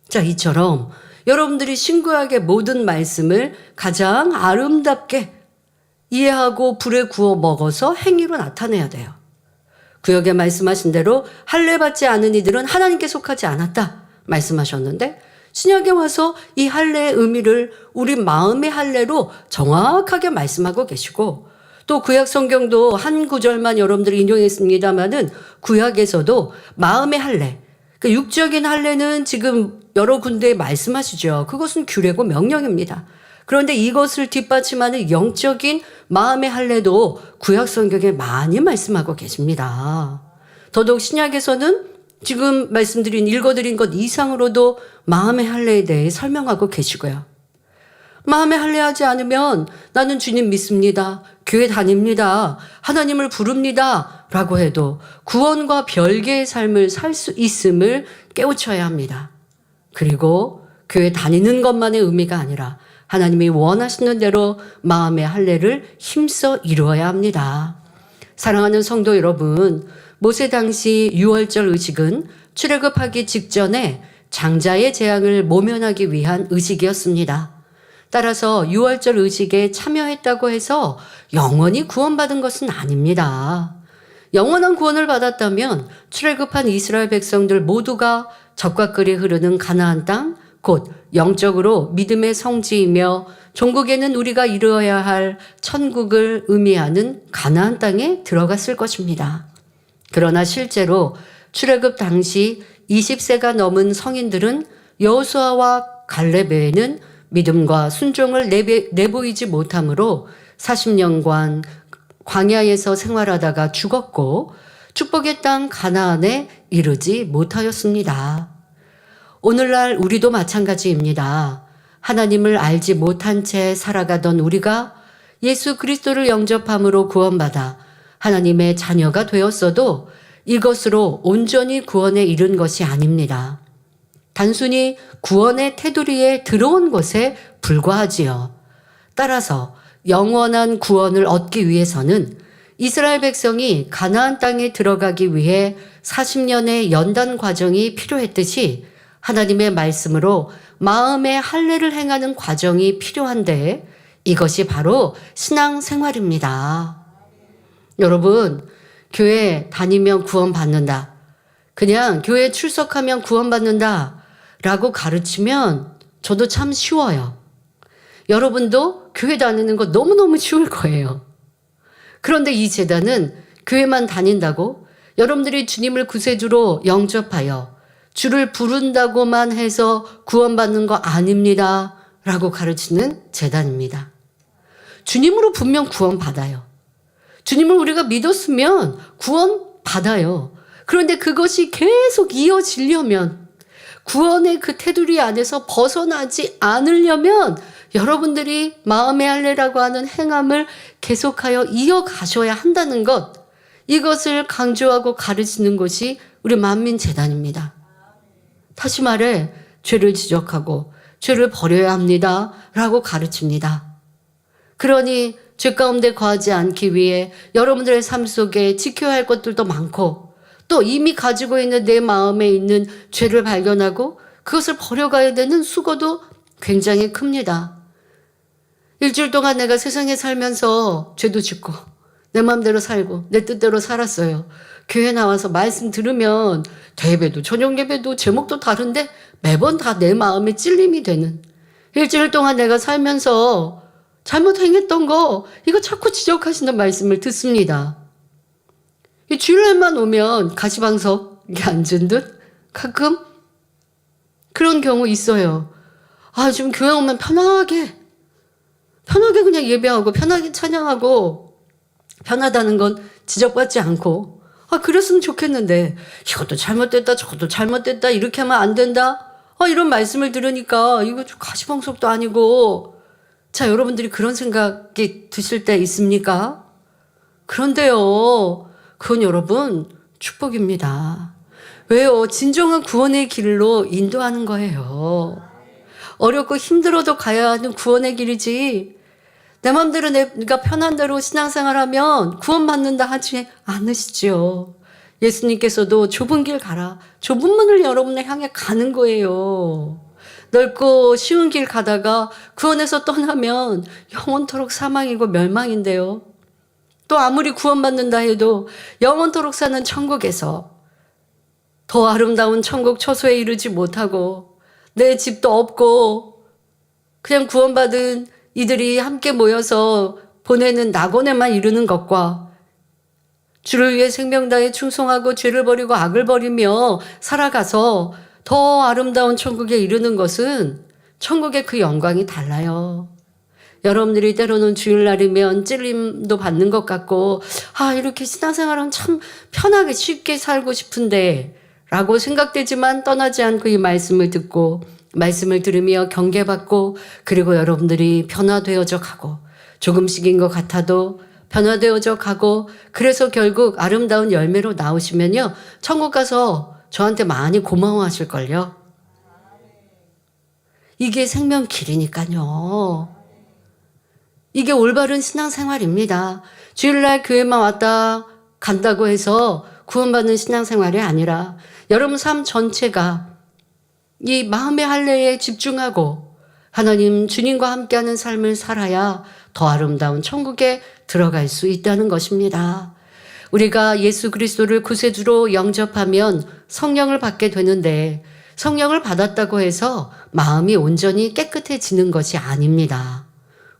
자, 이처럼 여러분들이 신구약의 모든 말씀을 가장 아름답게 이해하고 불에 구워 먹어서 행위로 나타내야 돼요. 구약에 말씀하신 대로 할례 받지 않은 이들은 하나님께 속하지 않았다 말씀하셨는데 신약에 와서 이 할례의 의미를 우리 마음의 할례로 정확하게 말씀하고 계시고 또 구약 성경도 한 구절만 여러분들이 인용했습니다마는 구약에서도 마음의 할례, 그 육적인 할례는 지금 여러 군데에 말씀하시죠. 그것은 규례고 명령입니다. 그런데 이것을 뒷받침하는 영적인 마음의 할례도 구약 성경에 많이 말씀하고 계십니다. 더더욱 신약에서는 지금 읽어드린 것 이상으로도 마음의 할례에 대해 설명하고 계시고요. 마음의 할례하지 않으면 나는 주님 믿습니다. 교회 다닙니다. 하나님을 부릅니다. 라고 해도 구원과 별개의 삶을 살 수 있음을 깨우쳐야 합니다. 그리고 교회 다니는 것만의 의미가 아니라 하나님이 원하시는 대로 마음의 할례를 힘써 이루어야 합니다. 사랑하는 성도 여러분, 모세 당시 유월절 의식은 출애굽하기 직전에 장자의 재앙을 모면하기 위한 의식이었습니다. 따라서 유월절 의식에 참여했다고 해서 영원히 구원받은 것은 아닙니다. 영원한 구원을 받았다면 출애굽한 이스라엘 백성들 모두가 젖과 꿀이 흐르는 가나안 땅, 곧 영적으로 믿음의 성지이며 종국에는 우리가 이루어야 할 천국을 의미하는 가나안 땅에 들어갔을 것입니다. 그러나 실제로 출애굽 당시 20세가 넘은 성인들은 여호수아와 갈렙 외에는 믿음과 순종을 내보이지 못하므로 40년간 광야에서 생활하다가 죽었고 축복의 땅 가나안에 이르지 못하였습니다. 오늘날 우리도 마찬가지입니다. 하나님을 알지 못한 채 살아가던 우리가 예수 그리스도를 영접함으로 구원받아 하나님의 자녀가 되었어도 이것으로 온전히 구원에 이른 것이 아닙니다. 단순히 구원의 테두리에 들어온 것에 불과하지요. 따라서 영원한 구원을 얻기 위해서는 이스라엘 백성이 가나안 땅에 들어가기 위해 40년의 연단 과정이 필요했듯이 하나님의 말씀으로 마음의 할례를 행하는 과정이 필요한데 이것이 바로 신앙생활입니다. 여러분, 교회 다니면 구원받는다. 그냥 교회 출석하면 구원받는다 라고 가르치면 저도 참 쉬워요. 여러분도 교회 다니는 거 너무너무 쉬울 거예요. 그런데 이 제단은 교회만 다닌다고 여러분들이 주님을 구세주로 영접하여 주를 부른다고만 해서 구원받는 거 아닙니다 라고 가르치는 제단입니다. 주님으로 분명 구원받아요. 주님을 우리가 믿었으면 구원받아요. 그런데 그것이 계속 이어지려면 구원의 그 테두리 안에서 벗어나지 않으려면 여러분들이 마음의 할례라고 하는 행함을 계속하여 이어가셔야 한다는 것, 이것을 강조하고 가르치는 것이 우리 만민재단입니다. 다시 말해 죄를 지적하고 죄를 버려야 합니다 라고 가르칩니다. 그러니 죄 가운데 거하지 않기 위해 여러분들의 삶 속에 지켜야 할 것들도 많고 또 이미 가지고 있는 내 마음에 있는 죄를 발견하고 그것을 버려가야 되는 수고도 굉장히 큽니다. 일주일 동안 내가 세상에 살면서 죄도 짓고 내 마음대로 살고 내 뜻대로 살았어요. 교회 나와서 말씀 들으면 대예배도 저녁 예배도 제목도 다른데 매번 다 내 마음에 찔림이 되는, 일주일 동안 내가 살면서 잘못 행했던 거 이거 자꾸 지적하시는 말씀을 듣습니다. 이 주일날만 오면 가시방석에 앉은 듯 가끔 그런 경우 있어요. 아, 좀 교회 오면 편하게 그냥 예배하고 편하게 찬양하고 편하다는 건 지적받지 않고 그랬으면 좋겠는데 이것도 잘못됐다 저것도 잘못됐다 이렇게 하면 안 된다 이런 말씀을 들으니까 이거 좀 가시방석도 아니고. 자, 여러분들이 그런 생각이 드실 때 있습니까? 그런데요, 그건 여러분 축복입니다. 왜요? 진정한 구원의 길로 인도하는 거예요. 어렵고 힘들어도 가야 하는 구원의 길이지 내 마음대로 내가 편한 대로 신앙생활하면 구원받는다 하지 않으시죠. 예수님께서도 좁은 길 가라. 좁은 문을 여러분을 향해 가는 거예요. 넓고 쉬운 길 가다가 구원에서 떠나면 영원토록 사망이고 멸망인데요. 또 아무리 구원받는다 해도 영원토록 사는 천국에서 더 아름다운 천국 처소에 이르지 못하고 내 집도 없고 그냥 구원받은 이들이 함께 모여서 보내는 낙원에만 이르는 것과 주를 위해 생명 다해 충성하고 죄를 버리고 악을 버리며 살아가서 더 아름다운 천국에 이르는 것은 천국의 그 영광이 달라요. 여러분들이 때로는 주일날이면 찔림도 받는 것 같고 이렇게 신앙생활은 참 편하게 쉽게 살고 싶은데 라고 생각되지만 떠나지 않고 이 말씀을 듣고 말씀을 들으며 경계받고 그리고 여러분들이 변화되어져 가고 조금씩인 것 같아도 변화되어져 가고 그래서 결국 아름다운 열매로 나오시면요. 천국 가서 저한테 많이 고마워하실걸요. 이게 생명길이니까요. 이게 올바른 신앙생활입니다. 주일날 교회만 왔다 간다고 해서 구원받는 신앙생활이 아니라 여러분 삶 전체가 이 마음의 할례에 집중하고 하나님 주님과 함께하는 삶을 살아야 더 아름다운 천국에 들어갈 수 있다는 것입니다. 우리가 예수 그리스도를 구세주로 영접하면 성령을 받게 되는데 성령을 받았다고 해서 마음이 온전히 깨끗해지는 것이 아닙니다.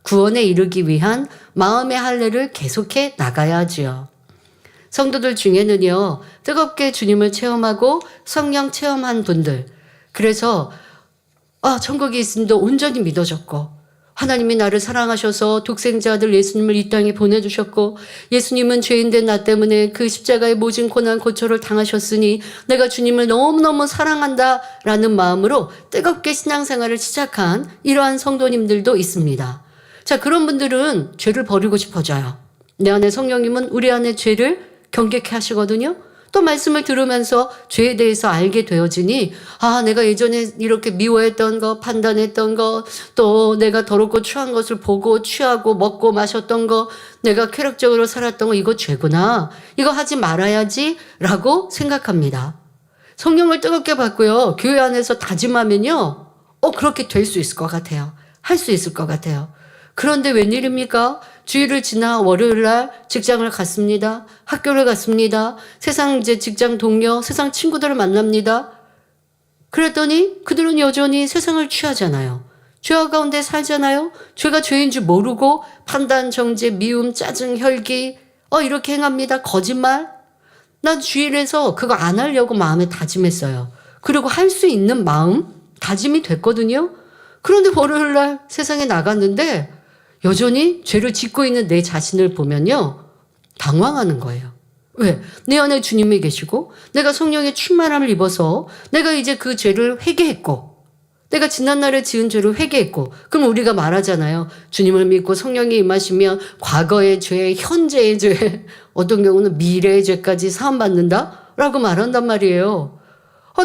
구원에 이르기 위한 마음의 할례를 계속해 나가야 하지요. 성도들 중에는요, 뜨겁게 주님을 체험하고 성령 체험한 분들, 그래서 천국이 있음도 온전히 믿어졌고 하나님이 나를 사랑하셔서 독생자 아들 예수님을 이 땅에 보내주셨고 예수님은 죄인된 나 때문에 그 십자가의 모진 고난 고초를 당하셨으니 내가 주님을 너무너무 사랑한다라는 마음으로 뜨겁게 신앙생활을 시작한 이러한 성도님들도 있습니다. 자, 그런 분들은 죄를 버리고 싶어져요. 내 안에 성령님은 우리 안에 죄를 경계케 하시거든요. 또 말씀을 들으면서 죄에 대해서 알게 되어지니 내가 예전에 이렇게 미워했던 거, 판단했던 거, 또 내가 더럽고 추한 것을 보고 취하고 먹고 마셨던 거, 내가 쾌락적으로 살았던 거, 이거 죄구나. 이거 하지 말아야지 라고 생각합니다. 성령을 뜨겁게 받고요. 교회 안에서 다짐하면요. 그렇게 될 수 있을 것 같아요. 할 수 있을 것 같아요. 그런데 웬일입니까? 주일을 지나 월요일 날 직장을 갔습니다. 학교를 갔습니다. 세상 이제 직장 동료, 세상 친구들을 만납니다. 그랬더니 그들은 여전히 세상을 취하잖아요. 죄악 가운데 살잖아요. 죄가 죄인 줄 모르고 판단, 정죄, 미움, 짜증, 혈기 이렇게 행합니다. 거짓말. 난 주일에서 그거 안 하려고 마음에 다짐했어요. 그리고 할 수 있는 마음 다짐이 됐거든요. 그런데 월요일 날 세상에 나갔는데 여전히 죄를 짓고 있는 내 자신을 보면요. 당황하는 거예요. 왜? 내 안에 주님이 계시고 내가 성령의 충만함을 입어서 내가 이제 그 죄를 회개했고 내가 지난날에 지은 죄를 회개했고 그럼 우리가 말하잖아요. 주님을 믿고 성령이 임하시면 과거의 죄, 현재의 죄, 어떤 경우는 미래의 죄까지 사함받는다? 라고 말한단 말이에요.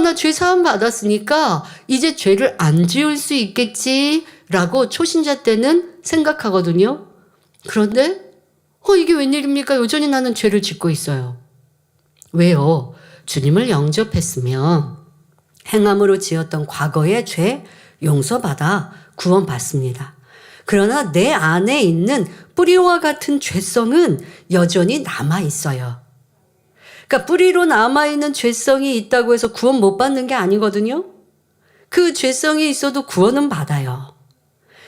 나 죄 사함 받았으니까 이제 죄를 안 지을 수 있겠지 라고 초신자 때는 생각하거든요. 그런데 이게 웬일입니까? 여전히 나는 죄를 짓고 있어요. 왜요? 주님을 영접했으면 행함으로 지었던 과거의 죄 용서받아 구원받습니다. 그러나 내 안에 있는 뿌리와 같은 죄성은 여전히 남아있어요. 그러니까 뿌리로 남아있는 죄성이 있다고 해서 구원 못 받는 게 아니거든요. 그 죄성이 있어도 구원은 받아요.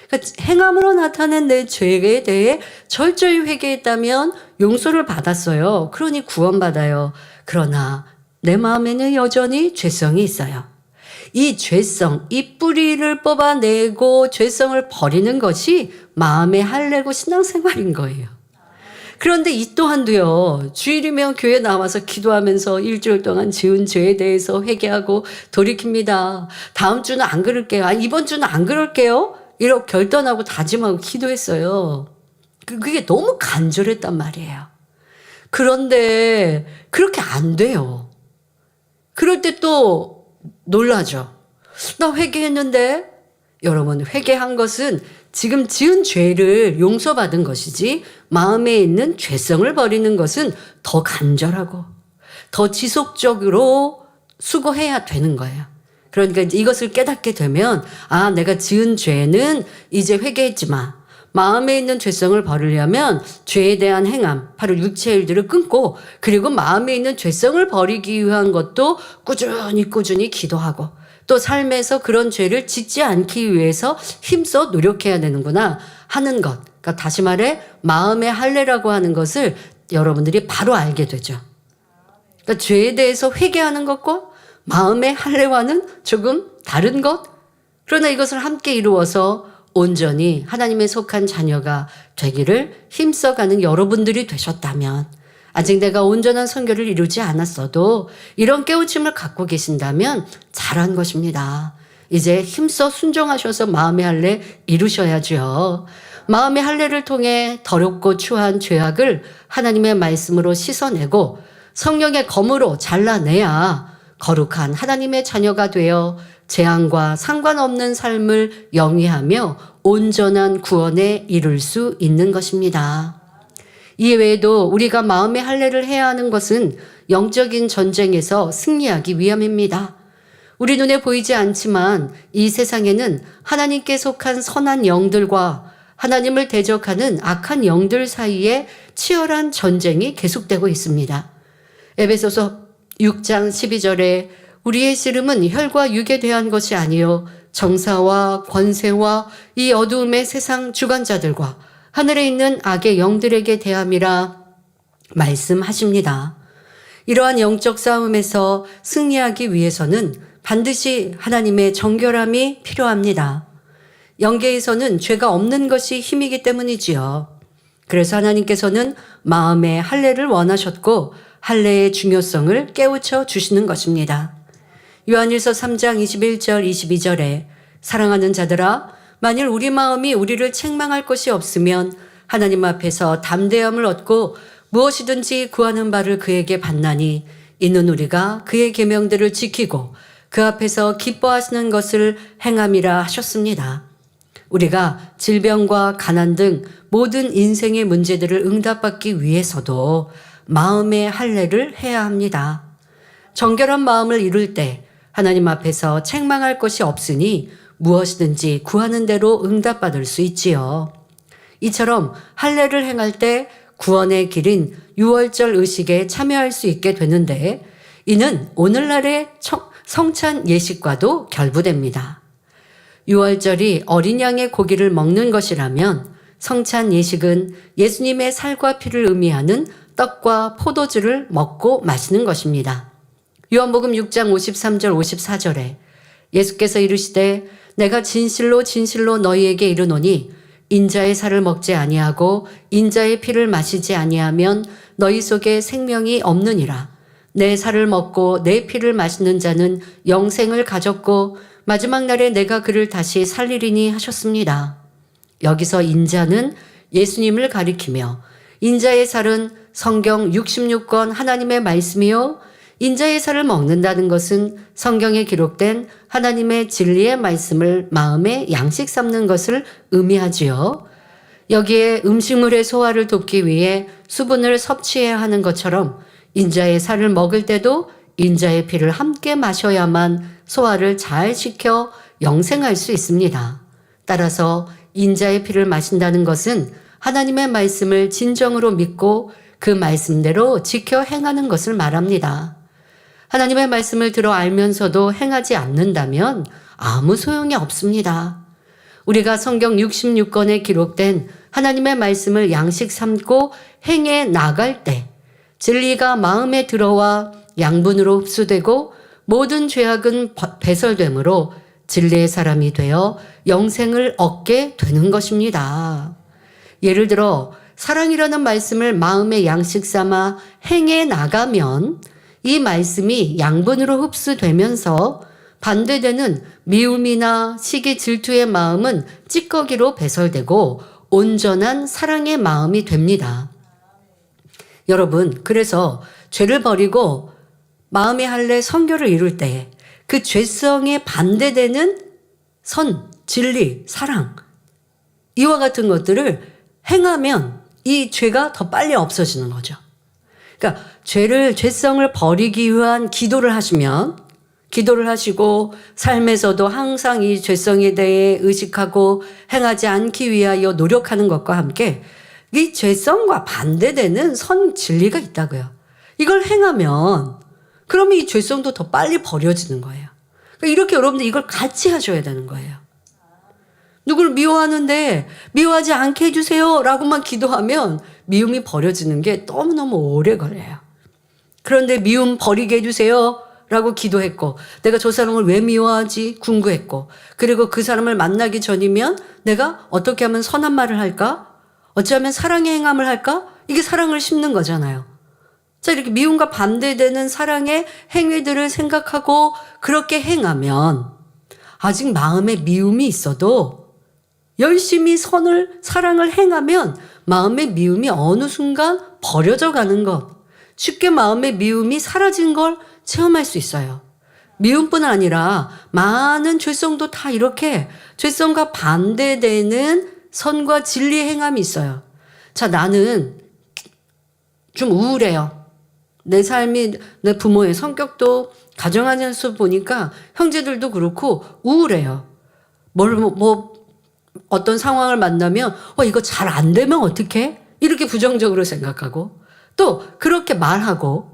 그러니까 행함으로 나타낸 내 죄에 대해 철저히 회개했다면 용서를 받았어요. 그러니 구원받아요. 그러나 내 마음에는 여전히 죄성이 있어요. 이 죄성, 이 뿌리를 뽑아내고 죄성을 버리는 것이 마음의 할례고 신앙생활인 거예요. 그런데 이 또한도요. 주일이면 교회 나와서 기도하면서 일주일 동안 지은 죄에 대해서 회개하고 돌이킵니다. 다음 주는 안 그럴게요. 이번 주는 안 그럴게요. 이렇게 결단하고 다짐하고 기도했어요. 그게 너무 간절했단 말이에요. 그런데 그렇게 안 돼요. 그럴 때 또 놀라죠. 나 회개했는데 여러분 회개한 것은 지금 지은 죄를 용서받은 것이지 마음에 있는 죄성을 버리는 것은 더 간절하고 더 지속적으로 수고해야 되는 거예요. 그러니까 이제 이것을 깨닫게 되면 내가 지은 죄는 이제 회개했지만 마음에 있는 죄성을 버리려면 죄에 대한 행함, 바로 육체의 일들을 끊고 그리고 마음에 있는 죄성을 버리기 위한 것도 꾸준히 기도하고 또 삶에서 그런 죄를 짓지 않기 위해서 힘써 노력해야 되는구나 하는 것. 그러니까 다시 말해 마음의 할례라고 하는 것을 여러분들이 바로 알게 되죠. 그러니까 죄에 대해서 회개하는 것과 마음의 할례와는 조금 다른 것. 그러나 이것을 함께 이루어서 온전히 하나님의 속한 자녀가 되기를 힘써가는 여러분들이 되셨다면 아직 내가 온전한 선교를 이루지 않았어도 이런 깨우침을 갖고 계신다면 잘한 것입니다. 이제 힘써 순종하셔서 마음의 할례 이루셔야죠. 마음의 할례를 통해 더럽고 추한 죄악을 하나님의 말씀으로 씻어내고 성령의 검으로 잘라내야 거룩한 하나님의 자녀가 되어 재앙과 상관없는 삶을 영위하며 온전한 구원에 이룰 수 있는 것입니다. 이외에도 우리가 마음의 할례를 해야 하는 것은 영적인 전쟁에서 승리하기 위함입니다. 우리 눈에 보이지 않지만 이 세상에는 하나님께 속한 선한 영들과 하나님을 대적하는 악한 영들 사이에 치열한 전쟁이 계속되고 있습니다. 에베소서 6장 12절에 우리의 씨름은 혈과 육에 대한 것이 아니요 정사와 권세와 이 어두움의 세상 주관자들과 하늘에 있는 악의 영들에게 대함이라 말씀하십니다. 이러한 영적 싸움에서 승리하기 위해서는 반드시 하나님의 정결함이 필요합니다. 영계에서는 죄가 없는 것이 힘이기 때문이지요. 그래서 하나님께서는 마음의 할례를 원하셨고 할례의 중요성을 깨우쳐 주시는 것입니다. 요한일서 3장 21절 22절에 사랑하는 자들아 만일 우리 마음이 우리를 책망할 것이 없으면 하나님 앞에서 담대함을 얻고 무엇이든지 구하는 바를 그에게 받나니 이는 우리가 그의 계명들을 지키고 그 앞에서 기뻐하시는 것을 행함이라 하셨습니다. 우리가 질병과 가난 등 모든 인생의 문제들을 응답받기 위해서도 마음의 할례를 해야 합니다. 정결한 마음을 이룰 때 하나님 앞에서 책망할 것이 없으니 무엇이든지 구하는 대로 응답받을 수 있지요. 이처럼 할례를 행할 때 구원의 길인 유월절 의식에 참여할 수 있게 되는데 이는 오늘날의 성찬 예식과도 결부됩니다. 유월절이 어린 양의 고기를 먹는 것이라면 성찬 예식은 예수님의 살과 피를 의미하는 떡과 포도주를 먹고 마시는 것입니다. 요한복음 6장 53절 54절에 예수께서 이르시되 내가 진실로 진실로 너희에게 이르노니 인자의 살을 먹지 아니하고 인자의 피를 마시지 아니하면 너희 속에 생명이 없느니라. 내 살을 먹고 내 피를 마시는 자는 영생을 가졌고 마지막 날에 내가 그를 다시 살리리니 하셨습니다. 여기서 인자는 예수님을 가리키며 인자의 살은 성경 66권 하나님의 말씀이요 인자의 살을 먹는다는 것은 성경에 기록된 하나님의 진리의 말씀을 마음에 양식 삼는 것을 의미하지요. 여기에 음식물의 소화를 돕기 위해 수분을 섭취해야 하는 것처럼 인자의 살을 먹을 때도 인자의 피를 함께 마셔야만 소화를 잘 시켜 영생할 수 있습니다. 따라서 인자의 피를 마신다는 것은 하나님의 말씀을 진정으로 믿고 그 말씀대로 지켜 행하는 것을 말합니다. 하나님의 말씀을 들어 알면서도 행하지 않는다면 아무 소용이 없습니다. 우리가 성경 66권에 기록된 하나님의 말씀을 양식 삼고 행해 나갈 때 진리가 마음에 들어와 양분으로 흡수되고 모든 죄악은 배설되므로 진리의 사람이 되어 영생을 얻게 되는 것입니다. 예를 들어 사랑이라는 말씀을 마음의 양식 삼아 행해 나가면 이 말씀이 양분으로 흡수되면서 반대되는 미움이나 시기 질투의 마음은 찌꺼기로 배설되고 온전한 사랑의 마음이 됩니다. 여러분, 그래서 죄를 버리고 마음의 할례 성결을 이룰 때 그 죄성에 반대되는 선, 진리, 사랑 이와 같은 것들을 행하면 이 죄가 더 빨리 없어지는 거죠. 그러니까 죄성을 버리기 위한 기도를 하시고 삶에서도 항상 이 죄성에 대해 의식하고 행하지 않기 위하여 노력하는 것과 함께 이 죄성과 반대되는 선 진리가 있다고요. 이걸 행하면 그러면 이 죄성도 더 빨리 버려지는 거예요. 그러니까 이렇게 여러분들 이걸 같이 하셔야 되는 거예요. 누구를 미워하는데 미워하지 않게 해주세요 라고만 기도하면 미움이 버려지는 게 너무너무 오래 걸려요. 그런데 미움 버리게 해주세요 라고 기도했고 내가 저 사람을 왜 미워하지 궁금했고 그리고 그 사람을 만나기 전이면 내가 어떻게 하면 선한 말을 할까? 어찌하면 사랑의 행함을 할까? 이게 사랑을 심는 거잖아요. 자, 이렇게 미움과 반대되는 사랑의 행위들을 생각하고 그렇게 행하면 아직 마음에 미움이 있어도 열심히 사랑을 행하면 마음의 미움이 어느 순간 버려져 가는 것, 쉽게 마음의 미움이 사라진 걸 체험할 수 있어요. 미움뿐 아니라 많은 죄성도 다 이렇게 죄성과 반대되는 선과 진리의 행함이 있어요. 자, 나는 좀 우울해요. 내 삶이, 내 부모의 성격도 가정안에서 보니까 형제들도 그렇고 우울해요. 어떤 상황을 만나면 이거 잘 안 되면 어떡해? 이렇게 부정적으로 생각하고 또 그렇게 말하고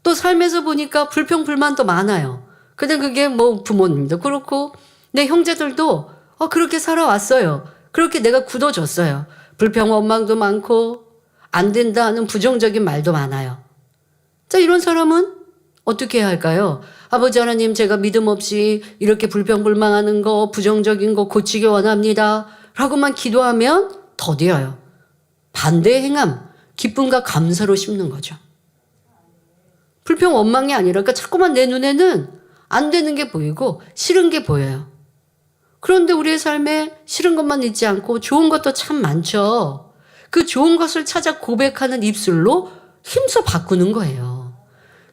또 삶에서 보니까 불평불만도 많아요. 근데 그게 부모님도 그렇고 내 형제들도 그렇게 살아왔어요. 그렇게 내가 굳어졌어요. 불평 원망도 많고 안 된다는 부정적인 말도 많아요. 자, 이런 사람은 어떻게 해야 할까요? 아버지 하나님, 제가 믿음 없이 이렇게 불평불만하는 거, 부정적인 거 고치기 원합니다 라고만 기도하면 더뎌요. 반대의 행함, 기쁨과 감사로 심는 거죠. 불평 원망이 아니라, 그러니까 자꾸만 내 눈에는 안 되는 게 보이고 싫은 게 보여요. 그런데 우리의 삶에 싫은 것만 있지 않고 좋은 것도 참 많죠. 그 좋은 것을 찾아 고백하는 입술로 힘써 바꾸는 거예요.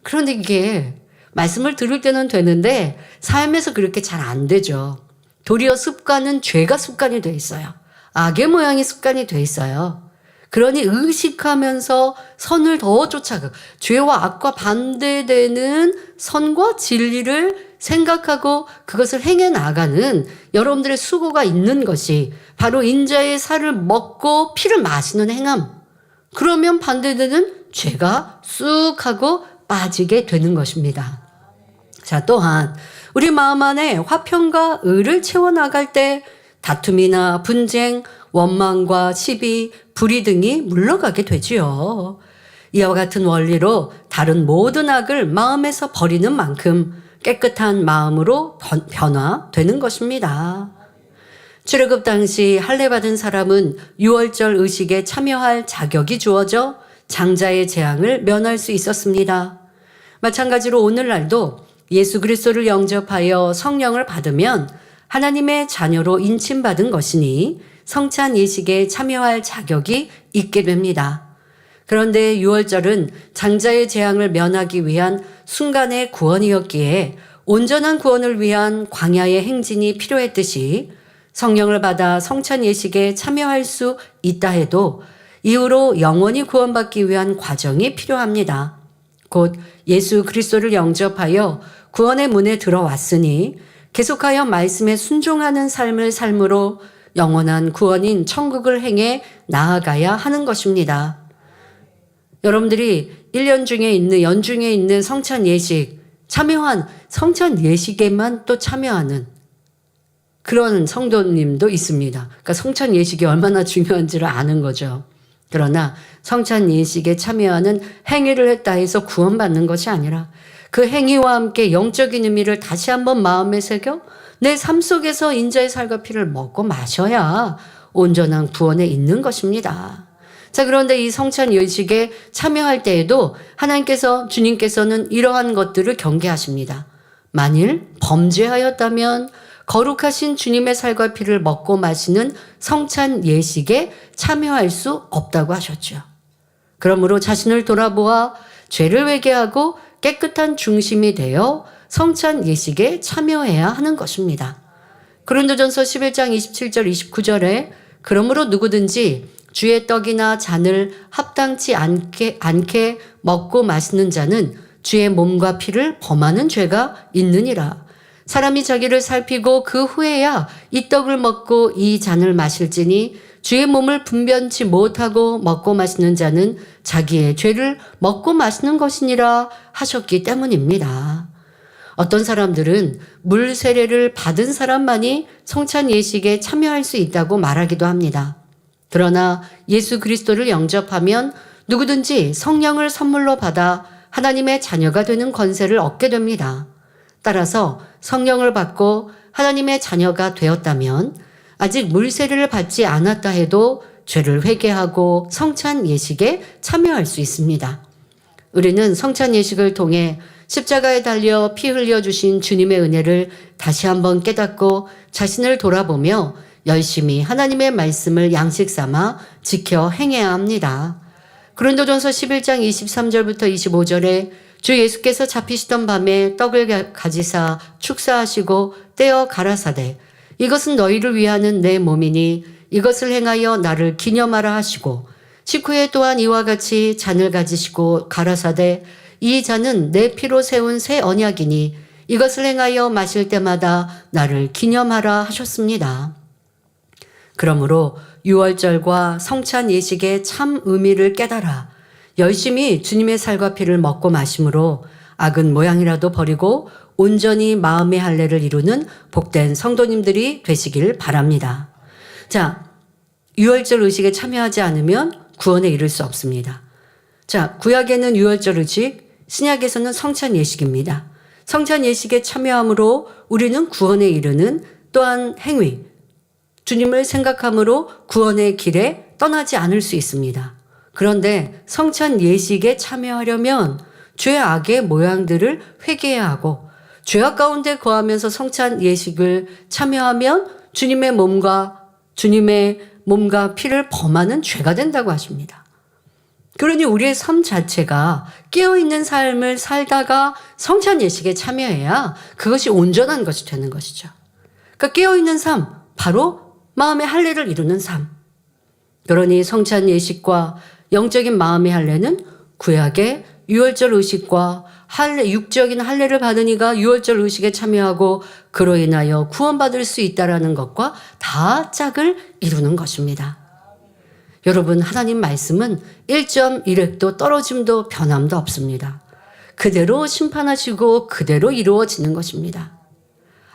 그런데 이게 말씀을 들을 때는 되는데 삶에서 그렇게 잘 안 되죠. 도리어 습관은 죄가 습관이 돼 있어요. 악의 모양이 습관이 돼 있어요. 그러니 의식하면서 선을 더 쫓아가고 죄와 악과 반대되는 선과 진리를 생각하고 그것을 행해 나가는 여러분들의 수고가 있는 것이 바로 인자의 살을 먹고 피를 마시는 행함. 그러면 반대되는 죄가 쑥 하고 빠지게 되는 것입니다. 자, 또한 우리 마음 안에 화평과 의를 채워나갈 때 다툼이나 분쟁, 원망과 시비, 불의 등이 물러가게 되지요. 이와 같은 원리로 다른 모든 악을 마음에서 버리는 만큼 깨끗한 마음으로 변화되는 것입니다. 출애굽 당시 할례받은 사람은 유월절 의식에 참여할 자격이 주어져 장자의 재앙을 면할 수 있었습니다. 마찬가지로 오늘날도 예수 그리스도를 영접하여 성령을 받으면 하나님의 자녀로 인침받은 것이니 성찬 예식에 참여할 자격이 있게 됩니다. 그런데 유월절은 장자의 재앙을 면하기 위한 순간의 구원이었기에 온전한 구원을 위한 광야의 행진이 필요했듯이 성령을 받아 성찬 예식에 참여할 수 있다 해도 이후로 영원히 구원받기 위한 과정이 필요합니다. 곧 예수 그리스도를 영접하여 구원의 문에 들어왔으니 계속하여 말씀에 순종하는 삶을 삶으로 영원한 구원인 천국을 행해 나아가야 하는 것입니다. 여러분들이 1년 중에 있는 연중에 있는 성찬 예식 참여한 성찬 예식에만 또 참여하는 그런 성도님도 있습니다. 그러니까 성찬 예식이 얼마나 중요한지를 아는 거죠. 그러나 성찬 예식에 참여하는 행위를 했다 해서 구원받는 것이 아니라 그 행위와 함께 영적인 의미를 다시 한번 마음에 새겨 내 삶 속에서 인자의 살과 피를 먹고 마셔야 온전한 구원에 있는 것입니다. 자, 그런데 이 성찬 예식에 참여할 때에도 주님께서는 이러한 것들을 경계하십니다. 만일 범죄하였다면 거룩하신 주님의 살과 피를 먹고 마시는 성찬 예식에 참여할 수 없다고 하셨죠. 그러므로 자신을 돌아보아 죄를 회개하고 깨끗한 중심이 되어 성찬 예식에 참여해야 하는 것입니다. 고린도전서 11장 27절 29절에 그러므로 누구든지 주의 떡이나 잔을 합당치 않게 먹고 마시는 자는 주의 몸과 피를 범하는 죄가 있느니라. 사람이 자기를 살피고 그 후에야 이 떡을 먹고 이 잔을 마실지니 주의 몸을 분변치 못하고 먹고 마시는 자는 자기의 죄를 먹고 마시는 것이니라 하셨기 때문입니다. 어떤 사람들은 물 세례를 받은 사람만이 성찬 예식에 참여할 수 있다고 말하기도 합니다. 그러나 예수 그리스도를 영접하면 누구든지 성령을 선물로 받아 하나님의 자녀가 되는 권세를 얻게 됩니다. 따라서 성령을 받고 하나님의 자녀가 되었다면 아직 물세례를 받지 않았다 해도 죄를 회개하고 성찬 예식에 참여할 수 있습니다. 우리는 성찬 예식을 통해 십자가에 달려 피 흘려주신 주님의 은혜를 다시 한번 깨닫고 자신을 돌아보며 열심히 하나님의 말씀을 양식 삼아 지켜 행해야 합니다. 고린도전서 11장 23절부터 25절에 주 예수께서 잡히시던 밤에 떡을 가지사 축사하시고 떼어 가라사대 이것은 너희를 위하는 내 몸이니 이것을 행하여 나를 기념하라 하시고 식후에 또한 이와 같이 잔을 가지시고 가라사대 이 잔은 내 피로 세운 새 언약이니 이것을 행하여 마실 때마다 나를 기념하라 하셨습니다. 그러므로 유월절과 성찬 예식의 참 의미를 깨달아 열심히 주님의 살과 피를 먹고 마심으로 악은 모양이라도 버리고 온전히 마음의 할례를 이루는 복된 성도님들이 되시길 바랍니다. 자, 유월절 의식에 참여하지 않으면 구원에 이를 수 없습니다. 자, 구약에는 유월절 의식, 신약에서는 성찬 예식입니다. 성찬 예식에 참여함으로 우리는 구원에 이르는 또한 행위, 주님을 생각함으로 구원의 길에 떠나지 않을 수 있습니다. 그런데 성찬 예식에 참여하려면 죄악의 모양들을 회개해야 하고 죄악 가운데 거하면서 성찬 예식을 참여하면 주님의 몸과 피를 범하는 죄가 된다고 하십니다. 그러니 우리의 삶 자체가 깨어있는 삶을 살다가 성찬 예식에 참여해야 그것이 온전한 것이 되는 것이죠. 그러니까 깨어있는 삶, 바로 마음의 할례를 이루는 삶. 그러니 성찬 예식과 영적인 마음의 할례는 구약의 유월절 의식과 육적인 할례를 받으니가 유월절 의식에 참여하고 그로 인하여 구원받을 수 있다라는 것과 다 짝을 이루는 것입니다. 여러분, 하나님 말씀은 1.1획도 떨어짐도 변함도 없습니다. 그대로 심판하시고 그대로 이루어지는 것입니다.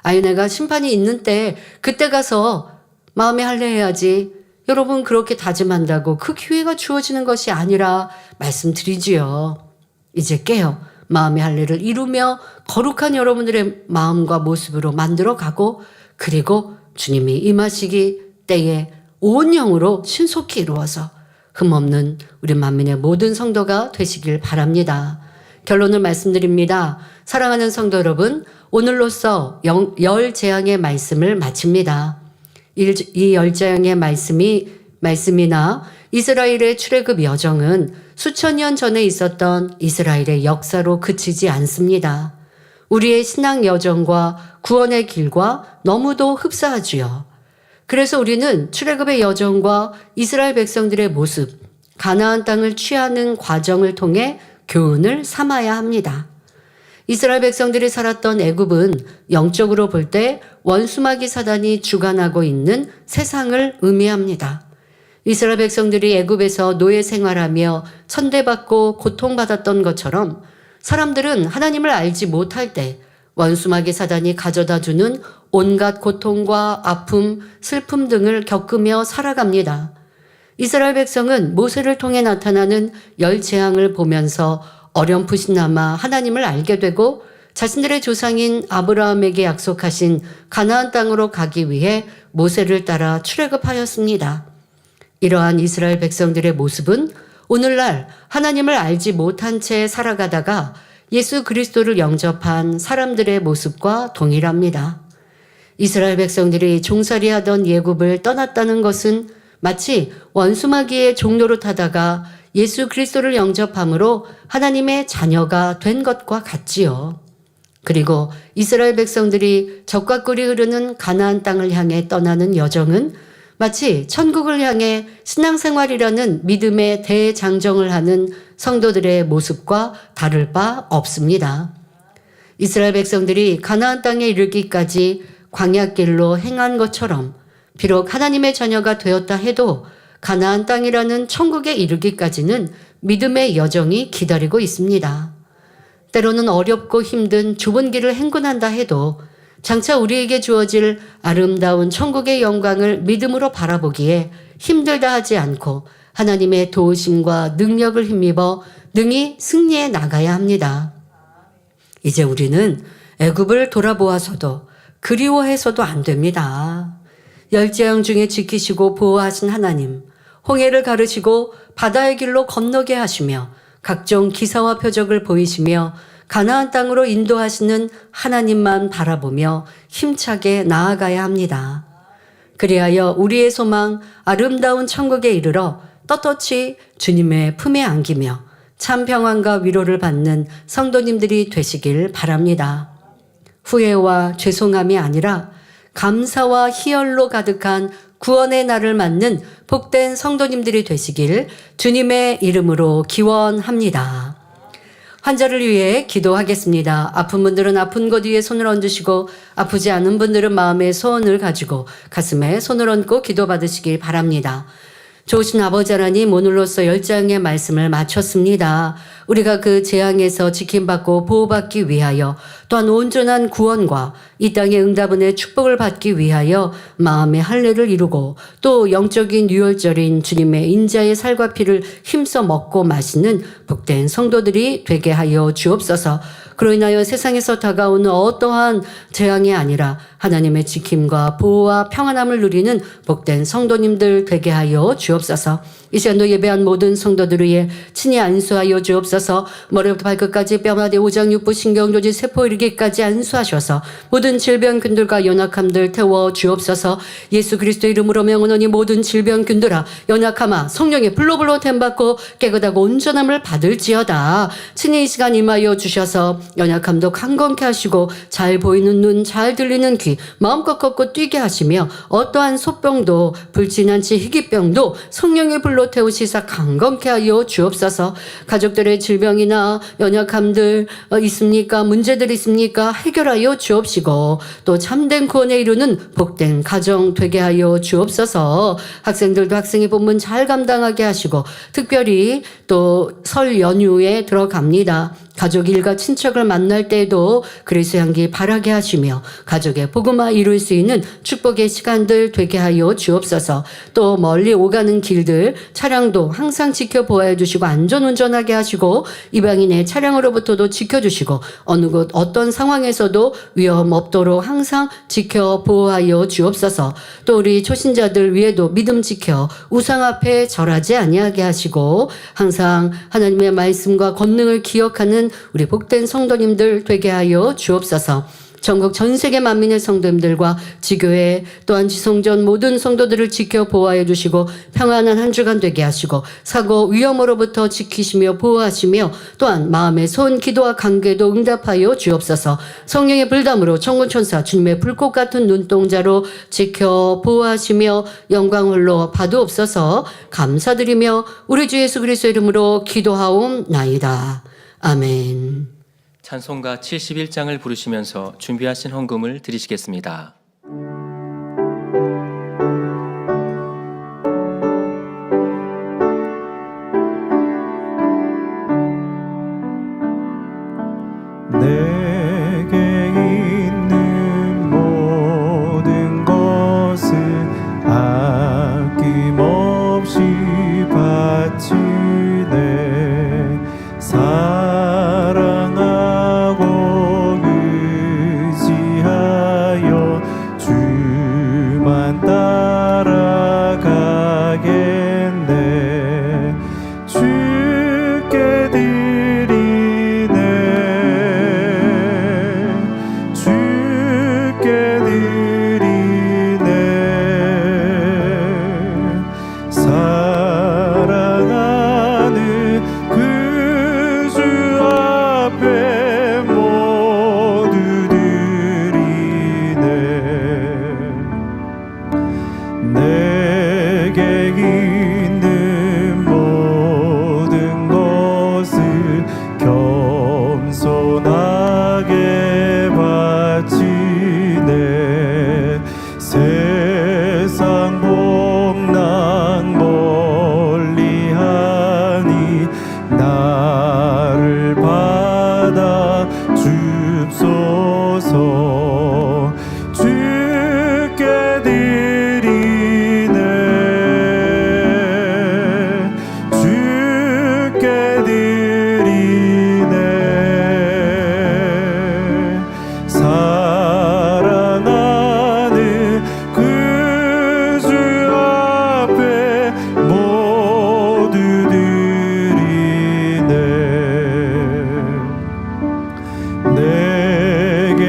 아니, 내가 심판이 있는 때 그때 가서 마음의 할례해야지. 여러분, 그렇게 다짐한다고 그 기회가 주어지는 것이 아니라 말씀드리지요. 이제 깨어 마음의 할례를 이루며 거룩한 여러분들의 마음과 모습으로 만들어가고 그리고 주님이 임하시기 때에 온 영으로 신속히 이루어서 흠없는 우리 만민의 모든 성도가 되시길 바랍니다. 결론을 말씀드립니다. 사랑하는 성도 여러분, 오늘로써 열 재앙의 말씀을 마칩니다. 이 열 재앙의 말씀이나 이스라엘의 출애굽 여정은 수천 년 전에 있었던 이스라엘의 역사로 그치지 않습니다. 우리의 신앙 여정과 구원의 길과 너무도 흡사하지요. 그래서 우리는 출애굽의 여정과 이스라엘 백성들의 모습, 가나안 땅을 취하는 과정을 통해 교훈을 삼아야 합니다. 이스라엘 백성들이 살았던 애굽은 영적으로 볼 때 원수마귀 사단이 주관하고 있는 세상을 의미합니다. 이스라엘 백성들이 애굽에서 노예 생활하며 천대받고 고통받았던 것처럼 사람들은 하나님을 알지 못할 때 원수마귀 사단이 가져다 주는 온갖 고통과 아픔, 슬픔 등을 겪으며 살아갑니다. 이스라엘 백성은 모세를 통해 나타나는 열 재앙을 보면서 어렴풋이나마 하나님을 알게 되고 자신들의 조상인 아브라함에게 약속하신 가나안 땅으로 가기 위해 모세를 따라 출애굽하였습니다. 이러한 이스라엘 백성들의 모습은 오늘날 하나님을 알지 못한 채 살아가다가 예수 그리스도를 영접한 사람들의 모습과 동일합니다. 이스라엘 백성들이 종살이하던 애굽을 떠났다는 것은 마치 원수마귀의 종로로 타다가 예수 그리스도를 영접함으로 하나님의 자녀가 된 것과 같지요. 그리고 이스라엘 백성들이 적과 꿀이 흐르는 가나안 땅을 향해 떠나는 여정은 마치 천국을 향해 신앙생활이라는 믿음의 대장정을 하는 성도들의 모습과 다를 바 없습니다. 이스라엘 백성들이 가나안 땅에 이르기까지 광야길로 행한 것처럼 비록 하나님의 자녀가 되었다 해도 가나안 땅이라는 천국에 이르기까지는 믿음의 여정이 기다리고 있습니다. 때로는 어렵고 힘든 좁은 길을 행군한다 해도 장차 우리에게 주어질 아름다운 천국의 영광을 믿음으로 바라보기에 힘들다 하지 않고 하나님의 도우심과 능력을 힘입어 능히 승리해 나가야 합니다. 이제 우리는 애굽을 돌아보아서도 그리워해서도 안 됩니다. 열 재앙 중에 지키시고 보호하신 하나님, 홍해를 가르시고 바다의 길로 건너게 하시며 각종 기사와 표적을 보이시며 가나안 땅으로 인도하시는 하나님만 바라보며 힘차게 나아가야 합니다. 그리하여 우리의 소망 아름다운 천국에 이르러 떳떳이 주님의 품에 안기며 참 평안과 위로를 받는 성도님들이 되시길 바랍니다. 후회와 죄송함이 아니라 감사와 희열로 가득한 구원의 날을 맞는 복된 성도님들이 되시길 주님의 이름으로 기원합니다. 환자를 위해 기도하겠습니다. 아픈 분들은 아픈 곳 위에 손을 얹으시고 아프지 않은 분들은 마음의 소원을 가지고 가슴에 손을 얹고 기도받으시길 바랍니다. 좋으신 아버지 하나님, 오늘로써 열 재앙의 말씀을 마쳤습니다. 우리가 그 재앙에서 지킴받고 보호받기 위하여 또한 온전한 구원과 이 땅의 응답은의 축복을 받기 위하여 마음의 할례를 이루고 또 영적인 유월절인 주님의 인자의 살과 피를 힘써 먹고 마시는 복된 성도들이 되게 하여 주옵소서. 그로 인하여 세상에서 다가오는 어떠한 재앙이 아니라 하나님의 지킴과 보호와 평안함을 누리는 복된 성도님들 되게 하여 주옵소서. 이 시간도 예배한 모든 성도들을 위해 친히 안수하여 주옵소서. 머리부터 발끝까지 뼈마디 오장 육부 신경조직 세포 이르기까지 안수하셔서 모든 질병균들과 연약함들 태워 주옵소서. 예수 그리스도 이름으로 명하노니 모든 질병균들아 연약함아 성령의 불로 댐받고 깨끗하고 온전함을 받을지어다. 친히 이 시간 임하여 주셔서 연약함도 강건케 하시고 잘 보이는 눈, 잘 들리는 귀, 마음껏 걷고 뛰게 하시며 어떠한 소병도 불진한치 희귀병도 성령의 불로 태우시사 강건케 하여 주옵소서. 가족들의 질병이나 연약함들 있습니까? 문제들 있습니까? 해결하여 주옵시고 또 참된 구원에 이루는 복된 가정 되게 하여 주옵소서. 학생들도 학생의 본문 잘 감당하게 하시고 특별히 또 설 연휴에 들어갑니다. 가족 일가 친척을 만날 때에도 그리스도의 향기 바라게 하시며 가족의 복음화 이룰 수 있는 축복의 시간들 되게 하여 주옵소서. 또 멀리 오가는 길들 차량도 항상 지켜보아 주시고 안전운전하게 하시고 이방인의 차량으로부터도 지켜주시고 어느 곳 어떤 상황에서도 위험 없도록 항상 지켜보아하여 주옵소서. 또 우리 초신자들 위에도 믿음 지켜 우상 앞에 절하지 아니하게 하시고 항상 하나님의 말씀과 권능을 기억하는 우리 복된 성도님들 되게 하여 주옵소서. 전국 전 세계 만민의 성도님들과 지교회 또한 지성전 모든 성도들을 지켜 보호하여 주시고 평안한 한 주간 되게 하시고 사고 위험으로부터 지키시며 보호하시며 또한 마음의 소원 기도와 관계도 응답하여 주옵소서. 성령의 불담으로 천군천사 주님의 불꽃 같은 눈동자로 지켜 보호하시며 영광 홀로 받으옵소서. 감사드리며 우리 주 예수 그리스도 이름으로 기도하옵나이다. 아멘.
찬송가 71장을 부르시면서 준비하신 헌금을 드리시겠습니다.
내게 있는 모든 것을 아낌없이 바치네. 사랑하고 의지하여 주만 따라가겠네. 주께 드리네. 주께 드리네. 사랑하는 그 주 앞에 모두 드리네. 내게 있는 모든 것을 겸손하게 바치네. 세상 복랑 멀리하니 나를 받아 줍소서. 주께 드리네. 주께 드리네. 사랑하는 그 주 앞에 모두 드리네. 내게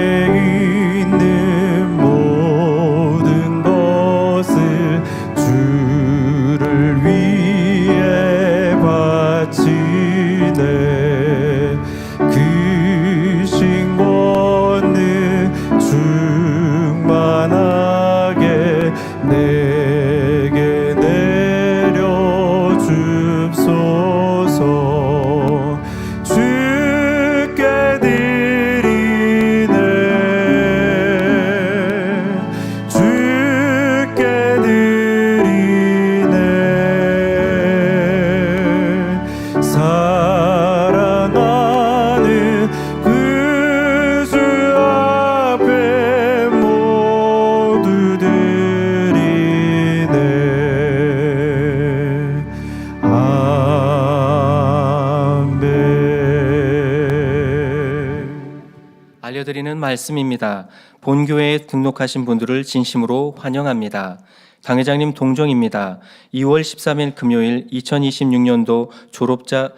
알려드리는 말씀입니다. 본교회에 등록하신 분들을 진심으로 환영합니다. 당회장님 동정입니다. 2월 13일 금요일 2026년도 졸업자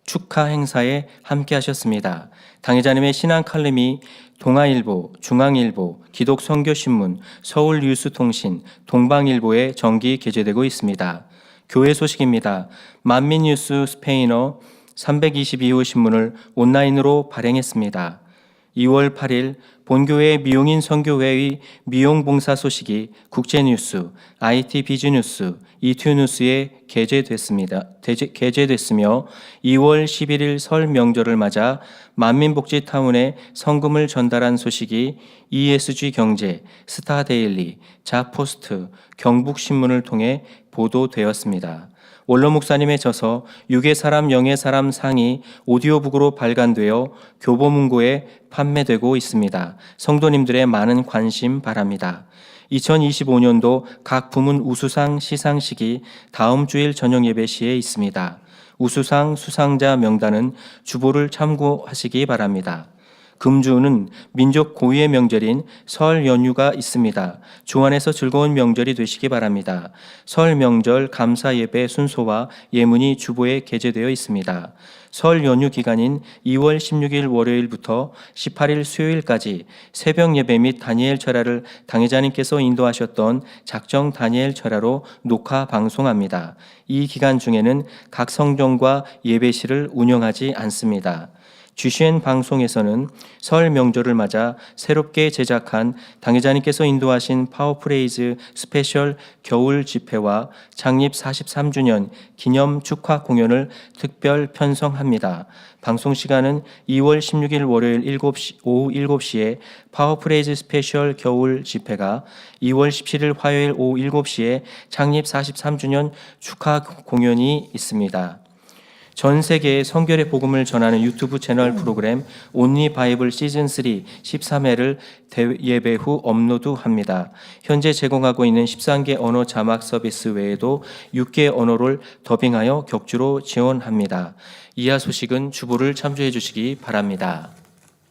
축하 행사에 함께 하셨습니다. 당회자님의 신앙 칼럼이 동아일보, 중앙일보, 기독선교신문, 서울뉴스통신, 동방일보에 정기 게재되고 있습니다. 교회 소식입니다. 만민뉴스 스페인어 322호 신문을 온라인으로 발행했습니다. 2월 8일 본교회 미용인 선교회의 미용봉사 소식이 국제뉴스, IT비즈뉴스, 이튜뉴스에 게재됐으며 2월 11일 설 명절을 맞아 만민복지타운에 성금을 전달한 소식이 ESG경제, 스타데일리, 자포스트, 경북신문을 통해 보도되었습니다. 원로 목사님의 저서 육의 사람 영의 사람 상이 오디오북으로 발간되어 교보문고에 판매되고 있습니다. 성도님들의 많은 관심 바랍니다. 2025년도 각 부문 우수상 시상식이 다음 주일 저녁 예배 시에 있습니다. 우수상 수상자 명단은 주보를 참고하시기 바랍니다. 금주는 민족 고유의 명절인 설 연휴가 있습니다. 주 안에서 즐거운 명절이 되시기 바랍니다. 설 명절 감사 예배 순서와 예문이 주보에 게재되어 있습니다. 설 연휴 기간인 2월 16일 월요일부터 18일 수요일까지 새벽 예배 및 다니엘 철야를 당회자님께서 인도하셨던 작정 다니엘 철야로 녹화 방송합니다. 이 기간 중에는 각 성전과 예배실을 운영하지 않습니다. GCN 방송에서는 설 명절을 맞아 새롭게 제작한 당회자님께서 인도하신 파워프레이즈 스페셜 겨울 집회와 창립 43주년 기념 축하 공연을 특별 편성합니다. 방송 시간은 2월 16일 월요일 오후 7시에 파워프레이즈 스페셜 겨울 집회가 2월 17일 화요일 오후 7시에 창립 43주년 축하 공연이 있습니다. 전 세계에 성결의 복음을 전하는 유튜브 채널 프로그램 온리 바이블 시즌 3 13회를 예배 후 업로드합니다. 현재 제공하고 있는 13개 언어 자막 서비스 외에도 6개 언어를 더빙하여 격주로 지원합니다. 이하 소식은 주보를 참조해 주시기 바랍니다.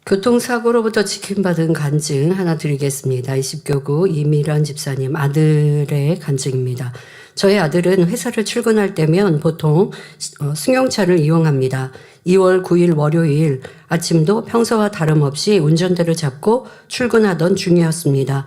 교통사고로부터 지킴받은 간증 하나 드리겠습니다. 20교구 이미란 집사님 아들의 간증입니다. 저희 아들은 회사를 출근할 때면 보통 승용차를 이용합니다. 2월 9일 월요일 아침도 평소와 다름없이 운전대를 잡고 출근하던 중이었습니다.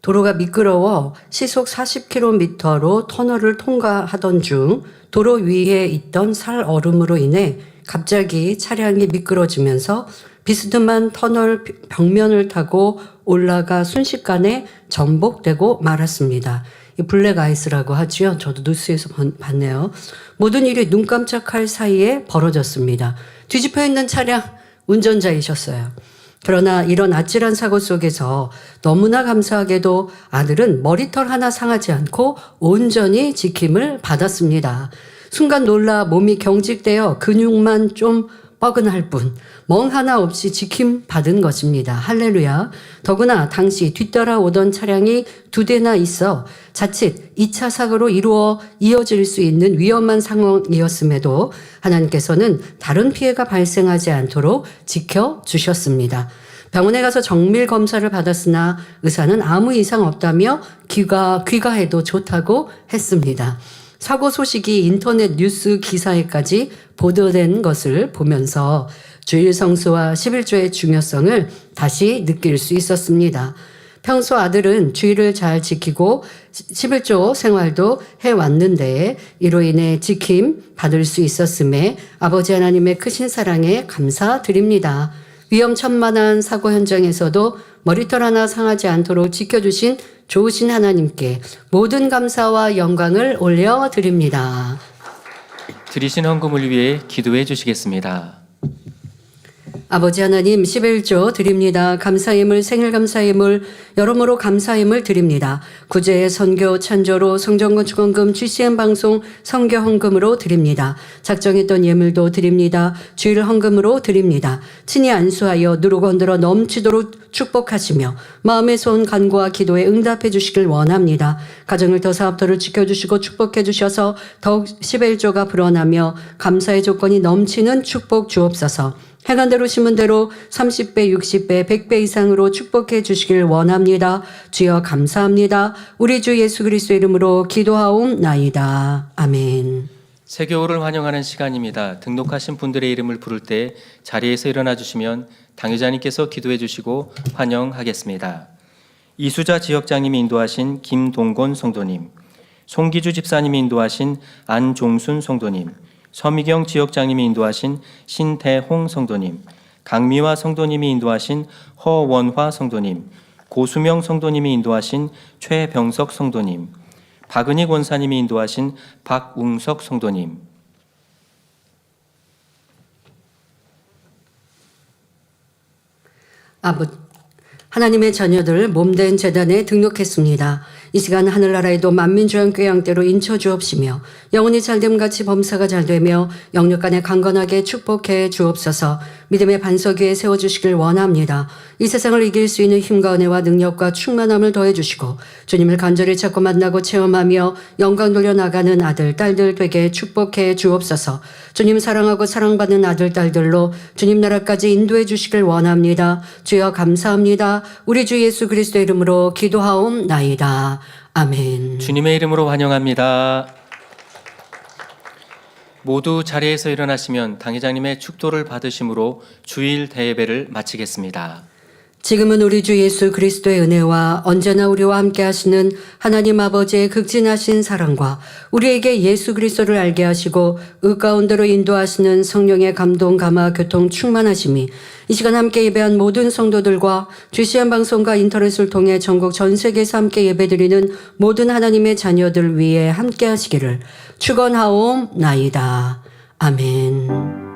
도로가 미끄러워 시속 40km로 터널을 통과하던 중 도로 위에 있던 살 얼음으로 인해 갑자기 차량이 미끄러지면서 비스듬한 터널 벽면을 타고 올라가 순식간에 전복되고 말았습니다. 이 블랙 아이스라고 하지요. 저도 뉴스에서 봤네요. 모든 일이 눈 깜짝할 사이에 벌어졌습니다. 뒤집혀 있는 차량 운전자이셨어요. 그러나 이런 아찔한 사고 속에서 너무나 감사하게도 아들은 머리털 하나 상하지 않고 온전히 지킴을 받았습니다. 순간 놀라 몸이 경직되어 근육만 좀 뻐근할 뿐 멍 하나 없이 지킴 받은 것입니다. 할렐루야. 더구나 당시 뒤따라오던 차량이 2대나 있어 자칫 2차 사고로 이어질 수 있는 위험한 상황이었음에도 하나님께서는 다른 피해가 발생하지 않도록 지켜주셨습니다. 병원에 가서 정밀 검사를 받았으나 의사는 아무 이상 없다며 귀가해도 좋다고 했습니다. 사고 소식이 인터넷 뉴스 기사에까지 보도된 것을 보면서 주일 성수와 11조의 중요성을 다시 느낄 수 있었습니다. 평소 아들은 주일을 잘 지키고 11조 생활도 해왔는데 이로 인해 지킴 받을 수 있었음에 아버지 하나님의 크신 사랑에 감사드립니다. 위험천만한 사고 현장에서도 머리털 하나 상하지 않도록 지켜주신 좋으신 하나님께 모든 감사와 영광을 올려드립니다.
드리신 헌금을 위해 기도해 주시겠습니다.
아버지 하나님 11조 드립니다. 감사임을 생일감사임을 여러모로 감사임을 드립니다. 구제의 선교 찬조로 성전건축원금 GCN 방송 선교 헌금으로 드립니다. 작정했던 예물도 드립니다. 주일 헌금으로 드립니다. 친히 안수하여 누르고 흔들어 넘치도록 축복하시며 마음의 소원 간구와 기도에 응답해 주시길 원합니다. 가정을 사업터를 지켜주시고 축복해 주셔서 더욱 11조가 불어나며 감사의 조건이 넘치는 축복 주옵소서. 행한 대로 심은 대로 30배, 60배, 100배 이상으로 축복해 주시길 원합니다. 주여 감사합니다. 우리 주 예수 그리스도 이름으로 기도하옵나이다. 아멘.
새교우를 환영하는 시간입니다. 등록하신 분들의 이름을 부를 때 자리에서 일어나 주시면 당회자님께서 기도해 주시고 환영하겠습니다. 이수자 지역장님이 인도하신 김동곤 성도님, 송기주 집사님이 인도하신 안종순 성도님, 서미경 지역장님이 인도하신 신태홍 성도님, 강미화 성도님이 인도하신 허원화 성도님, 고수명 성도님이 인도하신 최병석 성도님, 박은희 권사님이 인도하신 박웅석 성도님,
하나님의 자녀들 몸된 재단에 등록했습니다. 이 시간 하늘나라에도 만민주한 꾀양대로 인쳐 주옵시며 영혼이 잘됨같이 범사가 잘되며 영육간에 강건하게 축복해 주옵소서. 믿음의 반석 위에 세워주시길 원합니다. 이 세상을 이길 수 있는 힘과 은혜와 능력과 충만함을 더해주시고 주님을 간절히 찾고 만나고 체험하며 영광 돌려 나가는 아들 딸들 되게 축복해 주옵소서. 주님 사랑하고 사랑받는 아들 딸들로 주님 나라까지 인도해 주시길 원합니다. 주여 감사합니다. 우리 주 예수 그리스도 이름으로 기도하옵나이다. 아멘.
주님의 이름으로 환영합니다. 모두 자리에서 일어나시면 당회장님의 축도를 받으심으로 주일 대예배를 마치겠습니다.
지금은 우리 주 예수 그리스도의 은혜와 언제나 우리와 함께 하시는 하나님 아버지의 극진하신 사랑과 우리에게 예수 그리스도를 알게 하시고 의 가운데로 인도하시는 성령의 감동, 감화, 교통, 충만하심이 이 시간 함께 예배한 모든 성도들과 GCN 방송과 인터넷을 통해 전국 전 세계에서 함께 예배드리는 모든 하나님의 자녀들 위해 함께 하시기를 축원하옵나이다. 아멘.